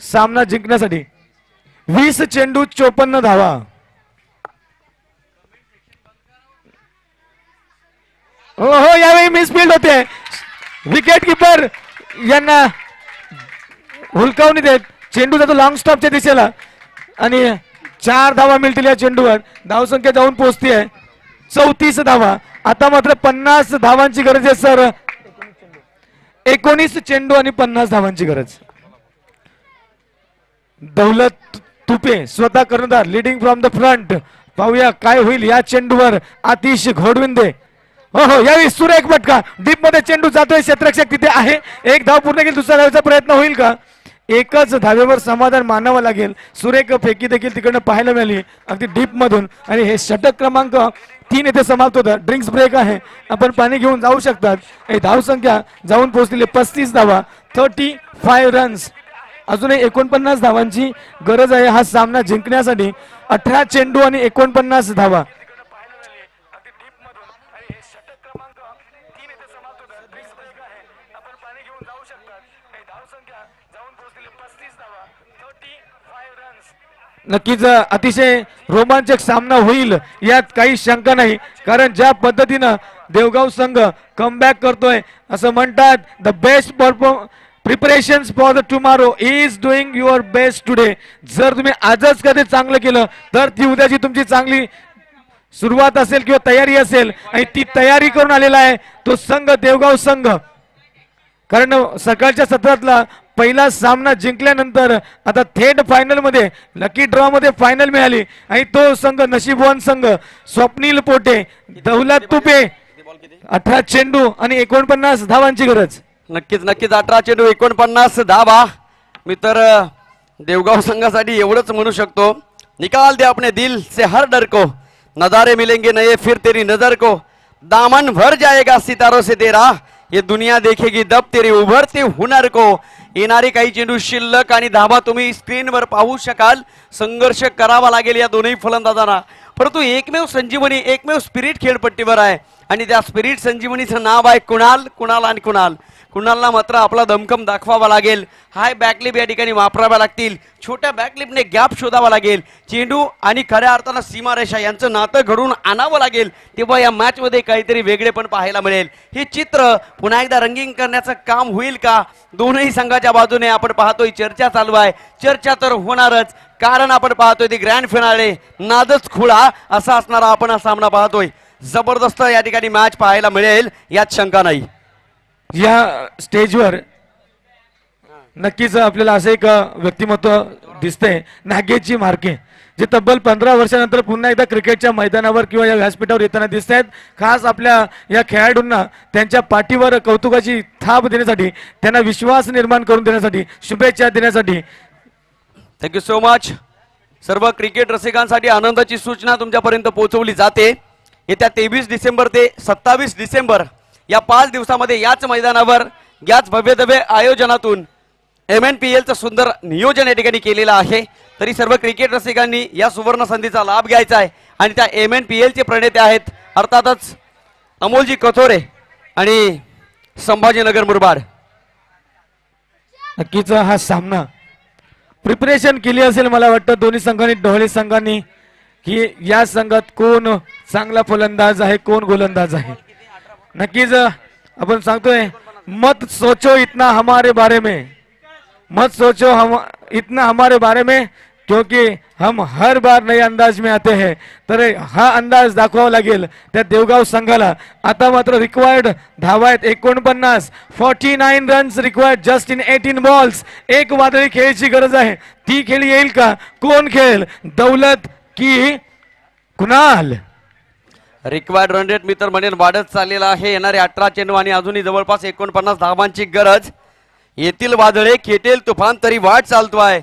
सामना जिंकण्यासाठी 20 चेंडू 54 धावा हो हो यावेळी मिसफिल्ड होते विकेट किपर यांना हुलकावणी देत चेंडू जातो लॉंग स्टॉपच्या दिशेला आणि 4 धावा मिळतील या चेंडूवर धावसंख्या जाऊन पोहोचते 34 धावा आता मात्र 50 धावांची गरज आहे सर 19 चेंडू आणि 50 धावांची गरज दौलत तुपे स्वतः कर्णधार लिडिंग फ्रॉम द फ्रंट पाहूया काय होईल या चेंडूवर आतिश घोडविंदे हो हो यावेळी सुरेख फटका डीप मध्ये चेंडू जातोय क्षेत्ररक्षक तिथे आहे एक धाव पूर्ण केली दुसऱ्या धावेचा प्रयत्न होईल का एकच धावेवर समाधान मानावं लागेल सुरेख फेकी देखील तिकडनं पाहायला मिळाली अगदी डीप मधून आणि हे षटक क्रमांक 3 येथे समाप्त होतं ड्रिंक्स ब्रेक आहे आपण पाणी घेऊन जाऊ शकतात धावसंख्या जाऊन पोहोचलेली 35 धावा 35 रन्स अजूनही 49 धावांची गरज आहे हा सामना जिंकण्यासाठी 18 चेंडू आणि 49 धावा नक्कीच अतिशय रोमांचक सामना होईल यात काही शंका नाही कारण ज्या पद्धतीनं देवगाव संघ कमबॅक करतोय असं म्हणतात the best preparations for the tomorrow is doing your best today जर तुम्ही आजच कधी चांगलं केलं तर ती उद्याची तुमची चांगली सुरुवात असेल किंवा तयारी असेल आणि ती तयारी करून आलेला आहे तो संघ देवगाव संघ कारण सकाळच्या सत्रातला पहिला सामना जिंकल्यानंतर आता थेट फायनल मध्ये लकी ड्रॉ मध्ये फायनल मिळाली आणि तो संघ नशीबवान संघ स्वप्नील पोटे दौलत तुपे 18 चेंडू आणि 49 धावांची गरज नक्कीच नक्कीच 18 चेंडू 49 धावा मी तर देवगाव संघासाठी एवढंच म्हणू शकतो निकाल दे अपने दिल से हर डर को नजारे मिलेंगे नए फिर तेरी नजर को दामन भर जाएगा सितारों से तेरा ये दुनिया देखेगी दब तेरे उभरते हुनर को येणारे काही चेंडू शिल्लक आणि धावा तुम्ही स्क्रीनवर पाहू शकाल संघर्ष करावा लागेल या दोन्ही फलंदाजांना परंतु एकमेव संजीवनी एकमेव स्पिरिट खेळपट्टीवर आहे आणि त्या स्पिरिट संजीवनीचं नाव आहे कुणाल आणि कुणालला मात्र आपला दमखम दाखवावा लागेल हाय बॅकलिप या ठिकाणी वापराव्या लागतील छोट्या बॅकलिपने गॅप शोधावा लागेल चेंडू आणि खऱ्या अर्थानं सीमारेषा यांचं नातं घडून आणावं लागेल तेव्हा या मॅच मध्ये काहीतरी वेगळे पण पाहायला मिळेल हे चित्र पुन्हा एकदा रंगीन करण्याचं काम होईल का दोनही संघाच्या बाजूने आपण पाहतोय चर्चा चालू आहे चर्चा तर होणारच कारण आपण पाहतोय ती ग्रँड फिनाले नादच खुळा असा असणारा आपण हा सामना पाहतोय जबरदस्त या ठिकाणी मॅच पाहायला मिळेल यात शंका नाही या स्टेजवर नक्कीच आपल्याला असं एक व्यक्तिमत्व दिसतंय नागेशजी मार्के जे तब्बल 15 वर्षानंतर पुन्हा एकदा क्रिकेटच्या मैदानावर किंवा या व्यासपीठावर येताना दिसत आहेत खास आपल्या या खेळाडूंना त्यांच्या पाठीवर कौतुकाची थाप देण्यासाठी त्यांना विश्वास निर्माण करून देण्यासाठी शुभेच्छा देण्यासाठी थँक्यू सो मच सर्व क्रिकेट रसिकांसाठी आनंदाची सूचना तुमच्यापर्यंत पोहोचवली जाते येत्या 23 डिसेंबर ते 27 डिसेंबर या 5 दिवसामध्ये याच मैदानावर याच भव्यदिव्य आयोजनातून MNPL सुंदर नियोजन या ठिकाणी केलेलं आहे तरी सर्व क्रिकेट रसिकांनी या सुवर्ण संधीचा लाभ घ्यायचा आहे आणि त्या MNPL चे प्रणेते आहेत अर्थातच अमोलजी कथोरे आणि संभाजीनगर मुरबाड नक्कीच हा सामना प्रिपरेशन केली असेल मला वाटतं दोन्ही संघांनी ढवळे संघांनी की या संघात कोण चांगला फलंदाज आहे कोण गोलंदाज आहे नक्कीच अपन सांगतोय मत सोचो इतना हमारे बारे में मत सोचो इतना हमारे बारे में क्योंकि हम हर बार नए अंदाज में आते हैं तर हा अंदाज दाखवावा लागेल त्या देवगाव संघाला आता मात्र रिक्वायर्ड धावा आहेत 49 runs required just in 18 balls एक वादळी खेळीची गरज आहे ती खेळी येईल का कोण खेळेल दौलत की कुणाल रिक्वायर्ड रन रेट मी तर म्हणेन वाढत चाललेला आहे येणारे 18 चेंडू आणि अजूनही जवळपास 49 धावांची गरज येथील वादळे खेटेल तुफान तरी वाट चालतोय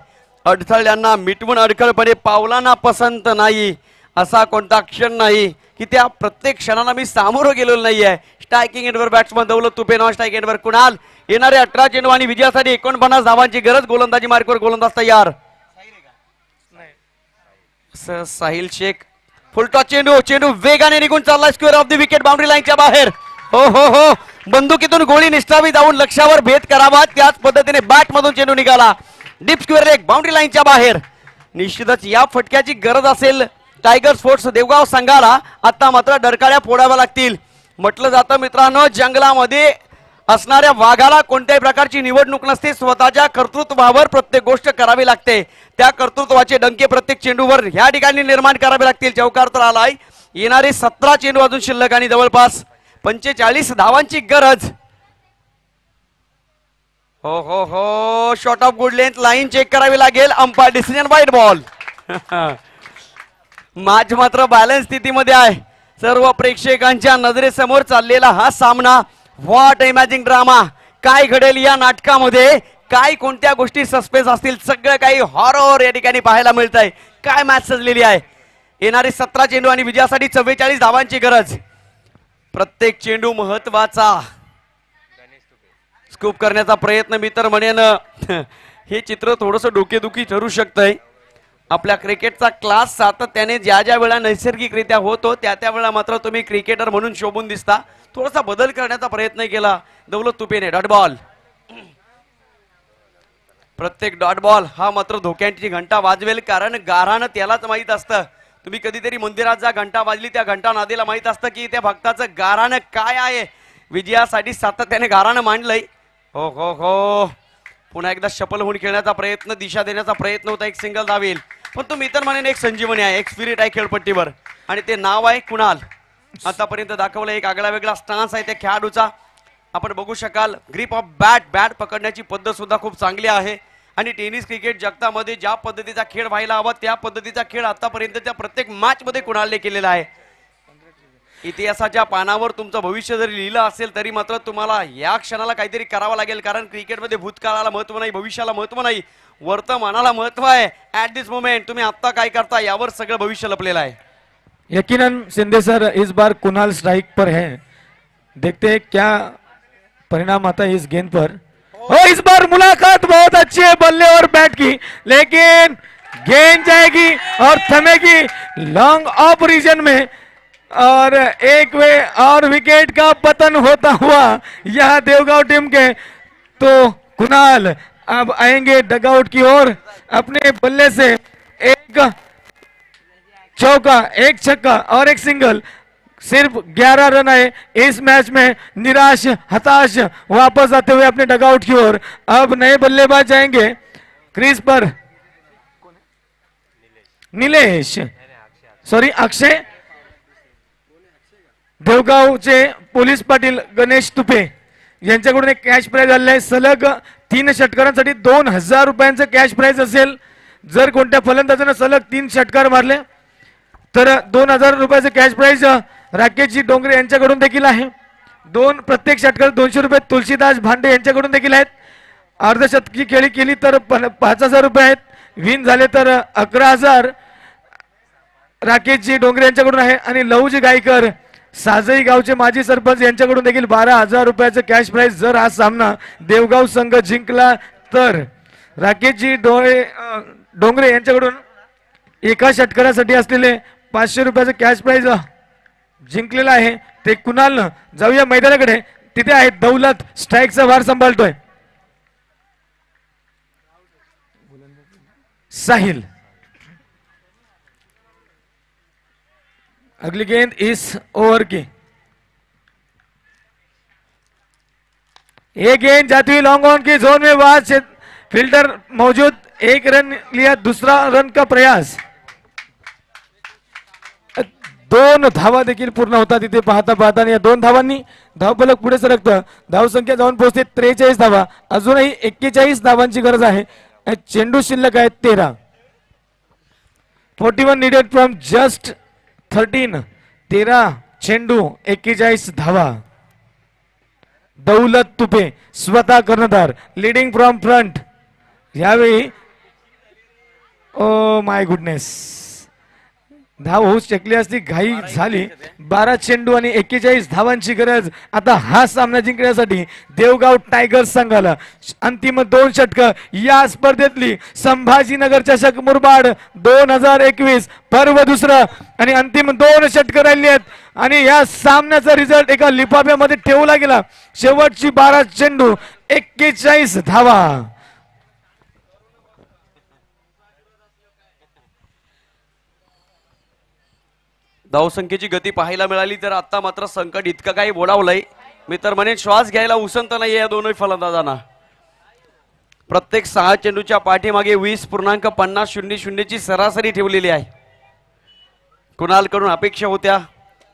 अडथळ्यांना मिटवून अडखळपणे पावलांना पसंत नाही असा कोणता क्षण नाही की त्या प्रत्येक क्षणाला मी सामोरं गेलेलो नाहीये. Striking एंडवर batsman Daulat Tupe, non striking एंडवर Kunal. येणारे 18 चेंडू आणि विजयासाठी 49 धावांची गरज. गोलंदाजी मार्कवर गोलंदाज तयार. साहिल शेख फुलटॉस चेंडू, चेंडू वेगाने निघून चालला square of the wicket, boundary लाईनच्या बाहेर. हो हो हो, बंदुकीतून गोळी निष्ठावी जाऊन लक्ष्यावर भेद करावा त्याच पद्धतीने बॅट मधून चेंडू निघाला. डीप स्क्वेअर लेग, बाउंड्री लाईनच्या बाहेर. निश्चितच या फटक्याची गरज असेल टायगर स्पोर्ट्स देवगाव संघाला. आता मात्र डरकाळ्या फोडाव्या लागतील. म्हटलं जातं मित्रांनो, जंगलामध्ये असणाऱ्या वाघाला कोणत्याही प्रकारची निवडणूक नसते. स्वतःच्या कर्तृत्वावर प्रत्येक गोष्ट करावी लागते. त्या कर्तृत्वाचे डंके प्रत्येक चेंडूवर ह्या ठिकाणी निर्माण करावे लागतील. चौकार तर आलाय. येणारे 17 चेंडू अजून शिल्लक आणि जवळपास 45 धावांची गरज. हो हो हो, short of good length, line check करावी लागेल. Umpire decision wide ball. Match मात्र बॅलन्स स्थितीमध्ये आहे. सर्व प्रेक्षकांच्या नजरेसमोर चाललेला हा सामना. What imagine drama. काय घडेल या नाटकामध्ये, काय कोणत्या गोष्टी सस्पेन्स असतील, सगळं काही हॉरर या ठिकाणी पाहायला मिळत आहे. काय मॅच सजलेली आहे. येणारे 17 चेंडू आणि विजयासाठी 44 धावांची गरज. प्रत्येक चेंडू महत्वाचा. स्कूप करण्याचा प्रयत्न मी तर म्हणेन हे चित्र थोडंसं डोकेदुखी ठरू शकतंय. आपल्या क्रिकेटचा क्लास सातत्याने ज्या ज्या वेळा नैसर्गिकरित्या होतो त्या त्या वेळा मात्र तुम्ही क्रिकेटर म्हणून शोभून दिसता. थोडासा बदल करण्याचा प्रयत्न केला दौलत तुपेने. Dot ball. प्रत्येक डॉट बॉल हा मात्र धोक्यांची घंटा वाजवेल, कारण गारानं त्यालाच माहीत असतं. तुम्ही कधीतरी मंदिरात जा, घंटा वाजली, त्या घंटा नादेला माहीत असतं की त्या भक्ताचं गारानं काय आहे. विजयासाठी सातत्याने गारानं मांडलंय. हो हो हो, पुन्हा एकदा शफल होऊन खेळण्याचा प्रयत्न, दिशा देण्याचा प्रयत्न होता. एक सिंगल धावेल, पण तो मी तर म्हणेन एक संजीवनी आहे, एक स्पिरिट आहे खेळपट्टीवर, आणि ते नाव आहे कुणाल. आतापर्यंत दाखवलं एक आगळा वेगळा स्टान्स आहे त्या खेळाडूचा. आपण बघू शकाल ग्रिप ऑफ बॅट पकडण्याची पद्धत सुद्धा खूप चांगली आहे. आणि टेनिस क्रिकेट जगतामध्ये ज्या पद्धतीचा खेळ व्हायला हवा त्या पद्धतीचा खेळ आतापर्यंतच्या प्रत्येक मॅच मध्ये कुणालने केलेला आहे. इतिहासाच्या पानावर तुमचं भविष्य जरी लिहिलं असेल तरी मात्र तुम्हाला या क्षणाला काहीतरी करावं लागेल, कारण क्रिकेटमध्ये भूतकाळाला महत्व नाही, भविष्याला महत्व नाही, वर्तमानाला महत्व आहे. ऍट दिस मोमेंट तुम्ही आता काय करता यावर सगळं भविष्य लपलेलं आहे. यकीनन शिंदे सर, इस बार कुणाल स्ट्राइक पर है. देखते हैं क्या परिणाम आता है इस गेंद पर. इस बार मुलाकात बहुत अच्छी है बल्ले और बैट की, लेकिन गेंद जाएगी और थमेगी लॉन्ग ऑफ रीजन में, और एक वे और विकेट का पतन होता हुआ यहाँ देवगांव टीम के. तो कुणाल अब आएंगे डगआउट की ओर. अपने बल्ले से एक चौका, एक छक्का और एक सिंगल. सिर्फ 11 रन आए इस मैच में. निराश हताश वापस आते हुए अपने डगआउट की ओर. अब नए बल्लेबाज जाएंगे क्रीज पर. निलेश, सॉरी अक्षय. देवगावचे पोलीस पाटील गणेश तुपे यांच्याकडून एक कॅश प्राइज आलेलं आहे. सलग 3 षटकारांसाठी 2000 रुपयांचं कॅश प्राइज असेल. जर कोणत्या फलंदाजानं सलग 3 षटकार मारले तर 2000 रुपयाचं कॅश प्राइज राकेशजी डोंगरे यांच्याकडून देखील आहे. प्रत्येक षटकार 200 रुपये तुलसीदास भांडे यांच्याकडून देखील आहेत. अर्धशतकी खेळी केली तर 5000 रुपये आहेत. विन झाले तर 11000 राकेशजी डोंगरे यांच्याकडून आहे. आणि लवजी गायकर साजई गावचे माजी सरपंच यांच्याकडून देखील 12000 रुपयाचं कॅश प्राइज. जर हा सामना देवगाव संघ जिंकला तर राकेशजी डोंगरे यांच्याकडून एका षटकारासाठी असलेले 500 रुपयाचं कॅश प्राइज जिंकलेला आहे. ते कुणाल जाऊया मैदानाकडे. तिथे आहे दौलत स्ट्राइकचा वार सांभाळतोय. साहिल. अगली गेंद इस ओवर की. एक गेंद जाती हुई लॉन्ग ऑन की जोन में, वहां से फील्डर मौजूद. एक रन लिया, दूसरा रन का प्रयास. 2 धावा देखील पूर्ण होतात तिथे पाहता पाहता. या 2 धावांनी धावफलक पुढे सरकतं. धावसंख्या जाऊन पोहोचते 43 धावा. अजूनही 41 धावांची गरज आहे. चेंडू शिल्लक आहेत 13. 41 नीडेड फ्रॉम जस्ट 13. 13 चेंडू 41 धावा. दौलत तुपे स्वतः कर्णधार, लीडिंग फ्रॉम फ्रंट. यावेळी ओ माय गुडनेस, धाव होऊ शकली असती, घाई झाली. 12 चेंडू आणि 41 धावांची गरज आता हा सामना जिंकण्यासाठी देवगाव टायगर्स संघाला. अंतिम 2 षटकं या स्पर्धेतली. संभाजीनगर चषक मुरबाड 2021 पर्व दुसरं आणि अंतिम 2 षटकं राहिली आहेत आणि या सामन्याचा रिझल्ट एका लिफाफ्यामध्ये ठेवला गेला. शेवटची 12 चेंडू 41 धावा. धावसंख्येची गती पाहायला मिळाली तर आता मात्र संकट इतकं काही बोलावलंय, मी तर म्हणेन श्वास घ्यायला उसंत नाही या दोनही फलंदाजांना. प्रत्येक 6 चेंडूच्या पाठीमागे 20.50 ची सरासरी ठेवलेली आहे. कुणालकडून अपेक्षा होत्या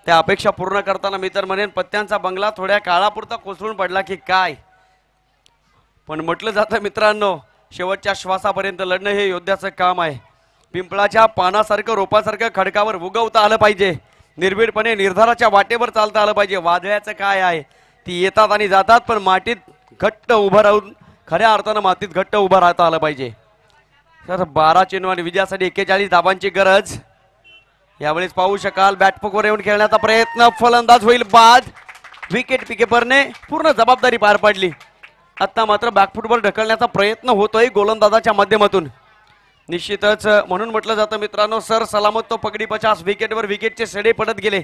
त्या अपेक्षा पूर्ण करताना मी तर म्हणेन पत्त्यांचा बंगला थोड्या काळापुरता कोसळून पडला की काय. पण म्हटलं जातं मित्रांनो, शेवटच्या श्वासापर्यंत लढणं हे योद्ध्याचं काम आहे. पिंपळाच्या पानासारखं रोपासारखं खडकावर उगवता आलं पाहिजे. निर्भीडपणे निर्धाराच्या वाटेवर चालता आलं पाहिजे. वादळाचं काय आहे, ती येतात आणि जातात, पण मातीत घट्ट उभं राहून खऱ्या अर्थानं मातीत घट्ट उभं राहता आलं पाहिजे. तर 12 चेंडू आणि विजयासाठी 41 धाबांची गरज. यावेळेस पाहू शकाल बॅटफुकवर येऊन खेळण्याचा प्रयत्न, फलंदाज होईल बाद. विकेट किपरने पूर्ण जबाबदारी पार पाडली. आता मात्र बॅकफुटवर ढकलण्याचा प्रयत्न होतोय गोलंदाजाच्या माध्यमातून. निश्चितच म्हणून म्हटलं जातं मित्रांनो, सर सलामत तो पगडी 50. विकेटवर विकेटचे सडे पडत गेले.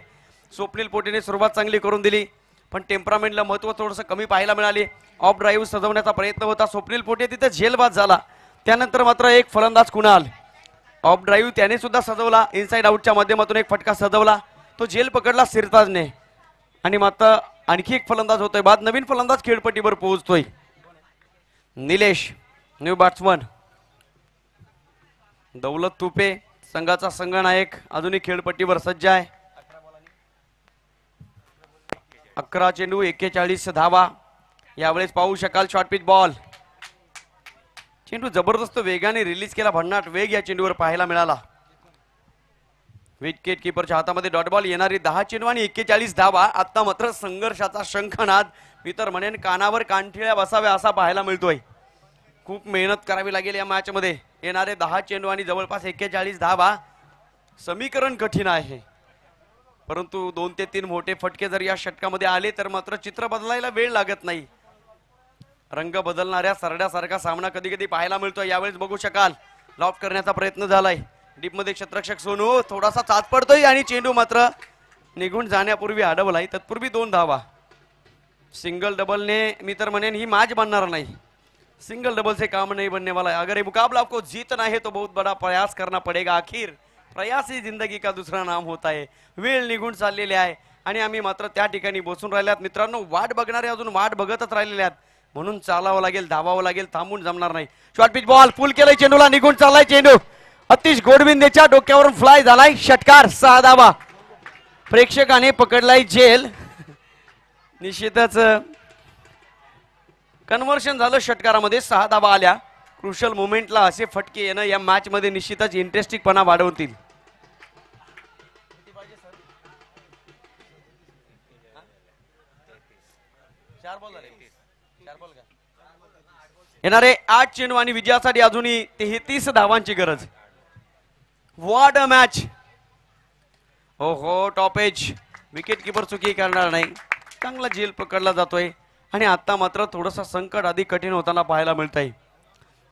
स्वप्नील पोटेने सुरुवात चांगली करून दिली, पण टेम्परामेंटला महत्व थोडंसं कमी पाहायला मिळाले. ऑफ ड्राईव्ह सजवण्याचा प्रयत्न होता. स्वप्नील पोटे तिथे झेलबाद झाला. त्यानंतर मात्र एक फलंदाज कुणाल, ऑफ ड्राईव्ह त्याने सुद्धा सजवला. इनसाइड आउटच्या माध्यमातून एक फटका सजवला, तो झेल पकडला सिरताजने. आणि मात्र आणखी एक फलंदाज होतोय बाद. नवीन फलंदाज खेळपट्टीवर पोहोचतोय. Nilesh new batsman. दौलत तुपे संघाचा संघनायक अजूनही खेळपट्टीवर सज्ज आहे. 11 चेंडू 41 धावा. यावेळेस पाहू शकाल शॉर्ट पिच बॉल. चेंडू जबरदस्त वेगाने रिलीज केला. भन्नाट वेग या चेंडूवर पाहायला मिळाला. विकेट किपरच्या हातामध्ये डॉट बॉल. येणारी 10 चेंडू आणि 41 धावा. आता मात्र संघर्षाचा शंखनाद, मी तर म्हणेन कानावर कानठिळ्या बसाव्या असा पाहायला मिळतोय. खूप मेहनत करावी लागेल या मॅच मध्ये. येणारे 10 चेंडू आणि जवळपास 41 धावा. समीकरण कठीण आहे, परंतु 2 ते 3 मोठे फटके जर या षटकामध्ये आले तर मात्र चित्र बदलायला वेळ लागत नाही. रंग बदलणाऱ्या सरड्यासारखा सामना कधी कधी पाहायला मिळतो. यावेळेस बघू शकाल लॉक करण्याचा प्रयत्न झालाय. डीप मध्ये क्षेत्ररक्षक सोनू थोडासा चाच पडतोय आणि चेंडू मात्र निघून जाण्यापूर्वी अडवलाय. तत्पूर्वी 2 धावा. सिंगल डबलने मी तर म्हणेन ही मॅच बनणार नाही. सिंगल डबल से काम नहीं बनने वाला है. अगर ये मुकाबला आपको जीतना है तो बहुत बड़ा प्रयास करना पड़ेगा. आखिर प्रयास ही जिंदगी का दूसरा नाम होता है. वेळ निघून चाललेली आहे आणि आम्ही मात्र त्या ठिकाणी बसून राहिल्यात मित्रांनो. वाट बघणारे अजून वाट बघतच राहिलेले आहेत, म्हणून चालावं लागेल, धावावं लागेल, थांबून जमणार नाही. शॉर्ट पिच बॉल फुल केलाय चेंडूला, निघून चाललाय चेंडू. अतिश गोडविंदेच्या डोक्यावरून फ्लाय झालाय. षटकार 6 धावा. प्रेक्षकाने पकडलाय झेल. निश्चितच कन्व्हर्शन झालं षटकारामध्ये. 6 धावा आल्या. क्रुशल मोमेंटला असे फटके येणं या मॅच मध्ये निश्चितच इंटरेस्टिंगपणा वाढवतील. येणारे 8 चेंडू आणि विजयासाठी अजूनही 33 धावांची गरज. What a match. हो हो टॉपेज. विकेट किपर चुकी करणार नाही. चांगला झेल पकडला जातोय आणि आता मात्र थोडंसं संकट अधिक कठीण होताना पाहायला मिळत आहे.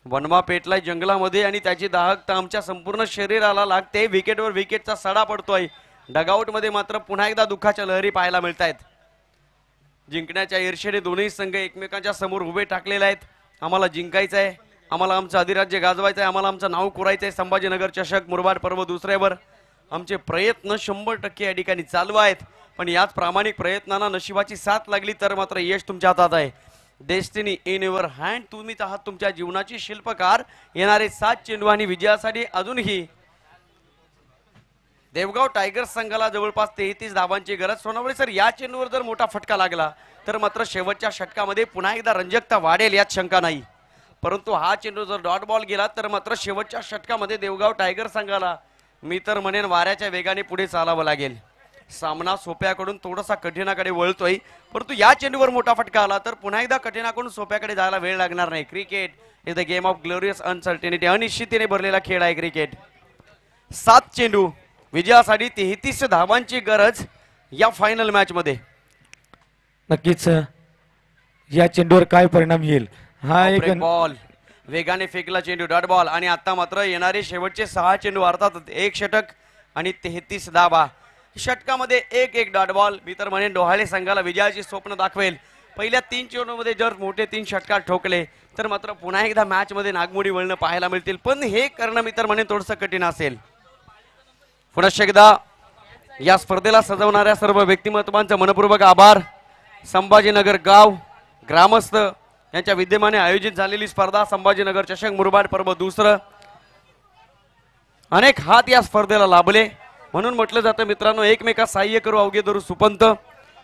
वनवा पेटलाय जंगलामध्ये आणि त्याची दाहकता आमच्या संपूर्ण शरीराला लागते. विकेटवर विकेटचा सडा पडतोय. डगआउट मध्ये मात्र पुन्हा एकदा दुःखाच्या लहरी पाहायला मिळत आहेत. जिंकण्याच्या ईर्षेने दोन्ही संघ एकमेकांच्या समोर उभे टाकलेले आहेत. आम्हाला जिंकायचं आहे, आम्हाला आमचं अधिराज्य गाजवायचं आहे, आम्हाला आमचं नाव कोरायचं आहे. संभाजीनगर चषक मुरबाड पर्व दुसऱ्यावर आमचे प्रयत्न 100% या ठिकाणी चालू आहेत. पण याच प्रामाणिक प्रयत्नांना नशिबाची साथ लागली तर मात्र यश तुमच्या हातात आहे. Destiny in your hand. तुम्हीच आहात तुमच्या जीवनाची शिल्पकार. येणारे 7 चेंडू आणि विजयासाठी अजूनही देवगाव टायगर्स संघाला जवळपास 33 धावांची गरज. सोनावळे सर, या चेंडूवर जर मोठा फटका लागला तर मात्र शेवटच्या षटकामध्ये पुन्हा एकदा रंजकता वाढेल यात शंका नाही. परंतु हा चेंडू जर डॉट बॉल गेला तर मात्र शेवटच्या षटकामध्ये देवगाव टायगर्स संघाला मी तर म्हणेन वाऱ्याच्या वेगाने पुढे चालावं लागेल. सामना सोप्याकडून थोडासा कठीणाकडे वळतोय, परंतु या चेंडूवर मोठा फटका आला तर पुन्हा एकदा कठीणाकडून सोप्याकडे जायला वेळ लागणार नाही. Cricket is the game of glorious uncertainty. अनिश्चिततेने भरलेला खेळ आहे क्रिकेट. 7 चेंडू विजयासाठी 33 धावांची गरज या फायनल मॅच मध्ये. नक्कीच या चेंडूवर काय परिणाम येईल हा एक ब्रेक बॉल वेगाने फेकला चेंडू डॉट बॉल आणि आता मात्र येणारे शेवटचे 6 चेंडू अर्थात एक षटक आणि 33 धावा. षटकामध्ये एक डॉट बॉल मी तर म्हणेन डोहाळे संघाला विजयाची स्वप्न दाखवेल. पहिल्या 3 चेंडूमध्ये जर मोठे 3 षटकार ठोकले तर मात्र पुन्हा एकदा मॅच मध्ये नागमोडी वळणं पाहायला मिळतील, पण हे करणं मी तर म्हणेन थोडंसं कठीण असेल. पुन्हा एकदा या स्पर्धेला सजवणाऱ्या सर्व व्यक्तिमत्वांचं मनपूर्वक आभार. संभाजीनगर गाव ग्रामस्थ यांच्या विद्यमाने आयोजित झालेली स्पर्धा संभाजीनगर चषक मुरबाड पर्व दुसरं. अनेक हात या स्पर्धेला लाभले म्हणून म्हटलं जातं मित्रांनो, एकमेकास सहाय्य करू अवघे धरू सुपंत.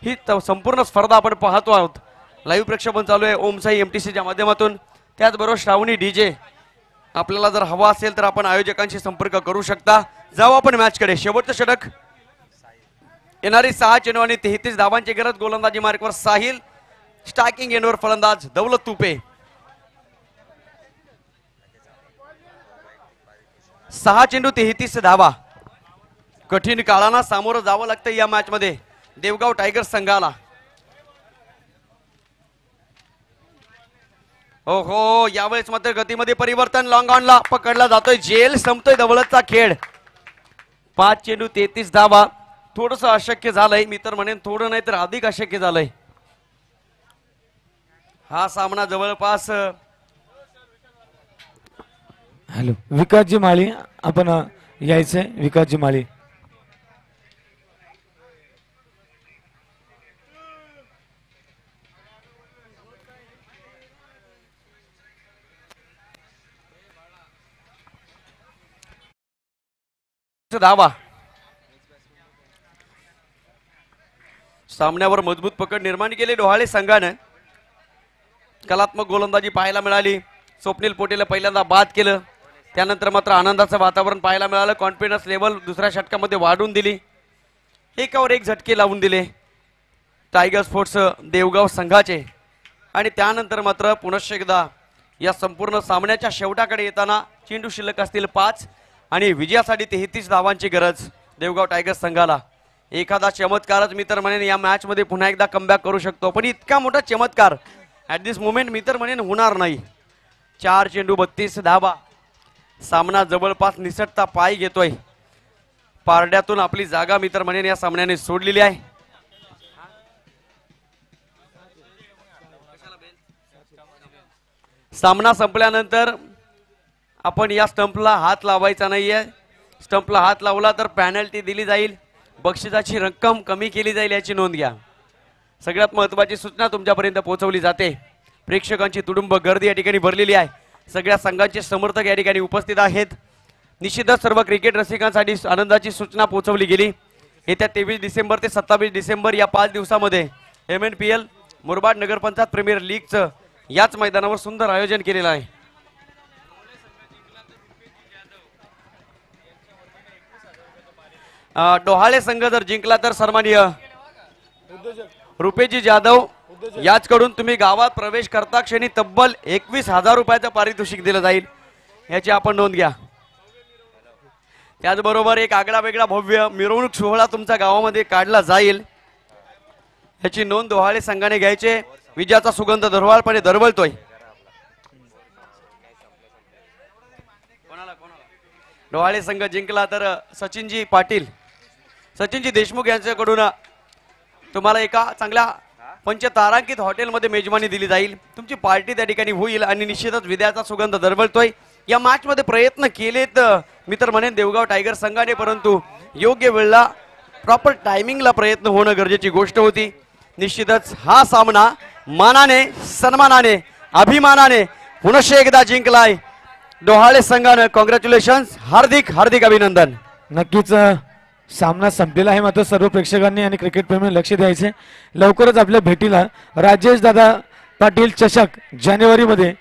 ही संपूर्ण स्पर्धा आपण पाहतो आहोत. लाईव्ह प्रक्षेपण चालू आहे ओमसाई एमटीसीच्या माध्यमातून. त्याचबरोबर श्रावणी डीजे. आपल्याला जर हवा असेल तर आपण आयोजकांशी संपर्क करू शकता. जाऊ आपण मॅचकडे. शेवटचं षटक येणारी 6 चेंडू आणि 33 धावांची गरज. गोलंदाजी मार्कवर साहिल. स्ट्रायकिंग एंडवर फलंदाज दौलत तुपे. 6 चेंडू 33 धावा. कठीण काळांना सामोरं जावं लागतं या मॅच मध्ये देवगाव टायगर्स संघाला. हो हो यावेळेस मात्र गतीमध्ये परिवर्तन. लॉंग ऑनला पकडला जातोय. जेल संपतोय दौलतचा खेळ. 5 चेंडू 33 धावा. थोडस अशक्य झालंय मी तर म्हणेन, थोडं नाही तर अधिक अशक्य झालंय. हा सामना जवळपास हॅलो विकासजी माळी आपण यायचंय. विकासजी माळी धावा. सामन्यावर मजबूत पकड निर्माण केली डोहाळे संघानं. कलात्मक गोलंदाजी पाहायला मिळाली. स्वप्नील पोटेला पहिल्यांदा बाद केलं. त्यानंतर मात्र आनंदाचं वातावरण पाहायला मिळालं. कॉन्फिडन्स लेवल दुसऱ्या षटकामध्ये वाढवून दिली. एकावर एक झटके लावून दिले टायगर स्पोर्ट्स देवगाव संघाचे. आणि त्यानंतर मात्र पुनश्च एकदा या संपूर्ण सामन्याच्या शेवटाकडे येताना चेंडू शिल्लक असतील 5 आणि विजयासाठी 33 धावांची गरज देवगाव टायगर्स संघाला. एखादा चमत्कारच मी तर म्हणेन या मॅच मध्ये पुन्हा एकदा कमबॅक करू शकतो, पण इतका मोठा चमत्कार ऍट दिस मोमेंट मी तर म्हणेन होणार नाही. 4 चेंडू 32 धावा. सामना जवळपास निसटता पाय घेतोय. पारड्यातून आपली जागा मी तर म्हणेन या सामन्याने सोडलेली आहे. सामना संपल्यानंतर आपण या स्टंपला हात लावायचा नाहीये. स्टंपला हात लावला तर पॅनल्टी दिली जाईल. बक्षिसाची रक्कम कमी केली जाईल याची नोंद घ्या. सगळ्यात महत्त्वाची सूचना तुमच्यापर्यंत पोहोचवली जाते. प्रेक्षकांची तुडुंब गर्दी या ठिकाणी भरलेली आहे. सगळ्या संघांचे समर्थक या ठिकाणी उपस्थित आहेत. निश्चितच सर्व क्रिकेट रसिकांसाठी आनंदाची सूचना पोहोचवली गेली. येत्या 23 डिसेंबर ते 27 डिसेंबर या 5 दिवसामध्ये MNPL मुरबाड नगरपंचायत प्रीमियर लीगचं याच मैदानावर सुंदर आयोजन केलेलं आहे. डोहाळे संघ जर जिंकला तर सन्माननीय रुपेजी जाधव याचकडून तुम्ही गावात प्रवेश करता क्षणी तब्बल 21,000 रुपयाचं पारितोषिक दिलं जाईल. याची आपण नोंद घ्या. त्याचबरोबर एक आगळा वेगळा भव्य मिरवणूक सोहळा तुमच्या गावामध्ये काढला जाईल. याची नोंद डोहाळे संघाने घ्यायचे. विजयाचा सुगंध दरवाळपणे दरवळतोय. डोहाळे संघ जिंकला तर सचिनजी पाटील सचिनजी देशमुख यांच्याकडून तुम्हाला एका चांगल्या पंचतारांकित हॉटेलमध्ये मेजवानी दिली जाईल. तुमची पार्टी त्या ठिकाणी होईल आणि निश्चितच विजयाचा सुगंध दरवळतोय. या मॅच मध्ये प्रयत्न केलेत मी तर म्हणेन देवगाव टायगर संघाने, परंतु योग्य वेळेला प्रॉपर टायमिंगला प्रयत्न होणं गरजेची गोष्ट होती. निश्चितच हा सामना मानाने सन्मानाने अभिमानाने पुनश्च एकदा जिंकलाय डोहाळे संघानं. कॉंग्रॅच्युलेशन्स. हार्दिक हार्दिक अभिनंदन. नक्कीच सामना संपलेला आहे. मात्र सर्व प्रेक्षकांनी आणि क्रिकेट प्रेमींनी लक्ष द्यायचे. लवकरच आपल्या भेटीला राजेश दादा पाटील चषक जानेवारीमध्ये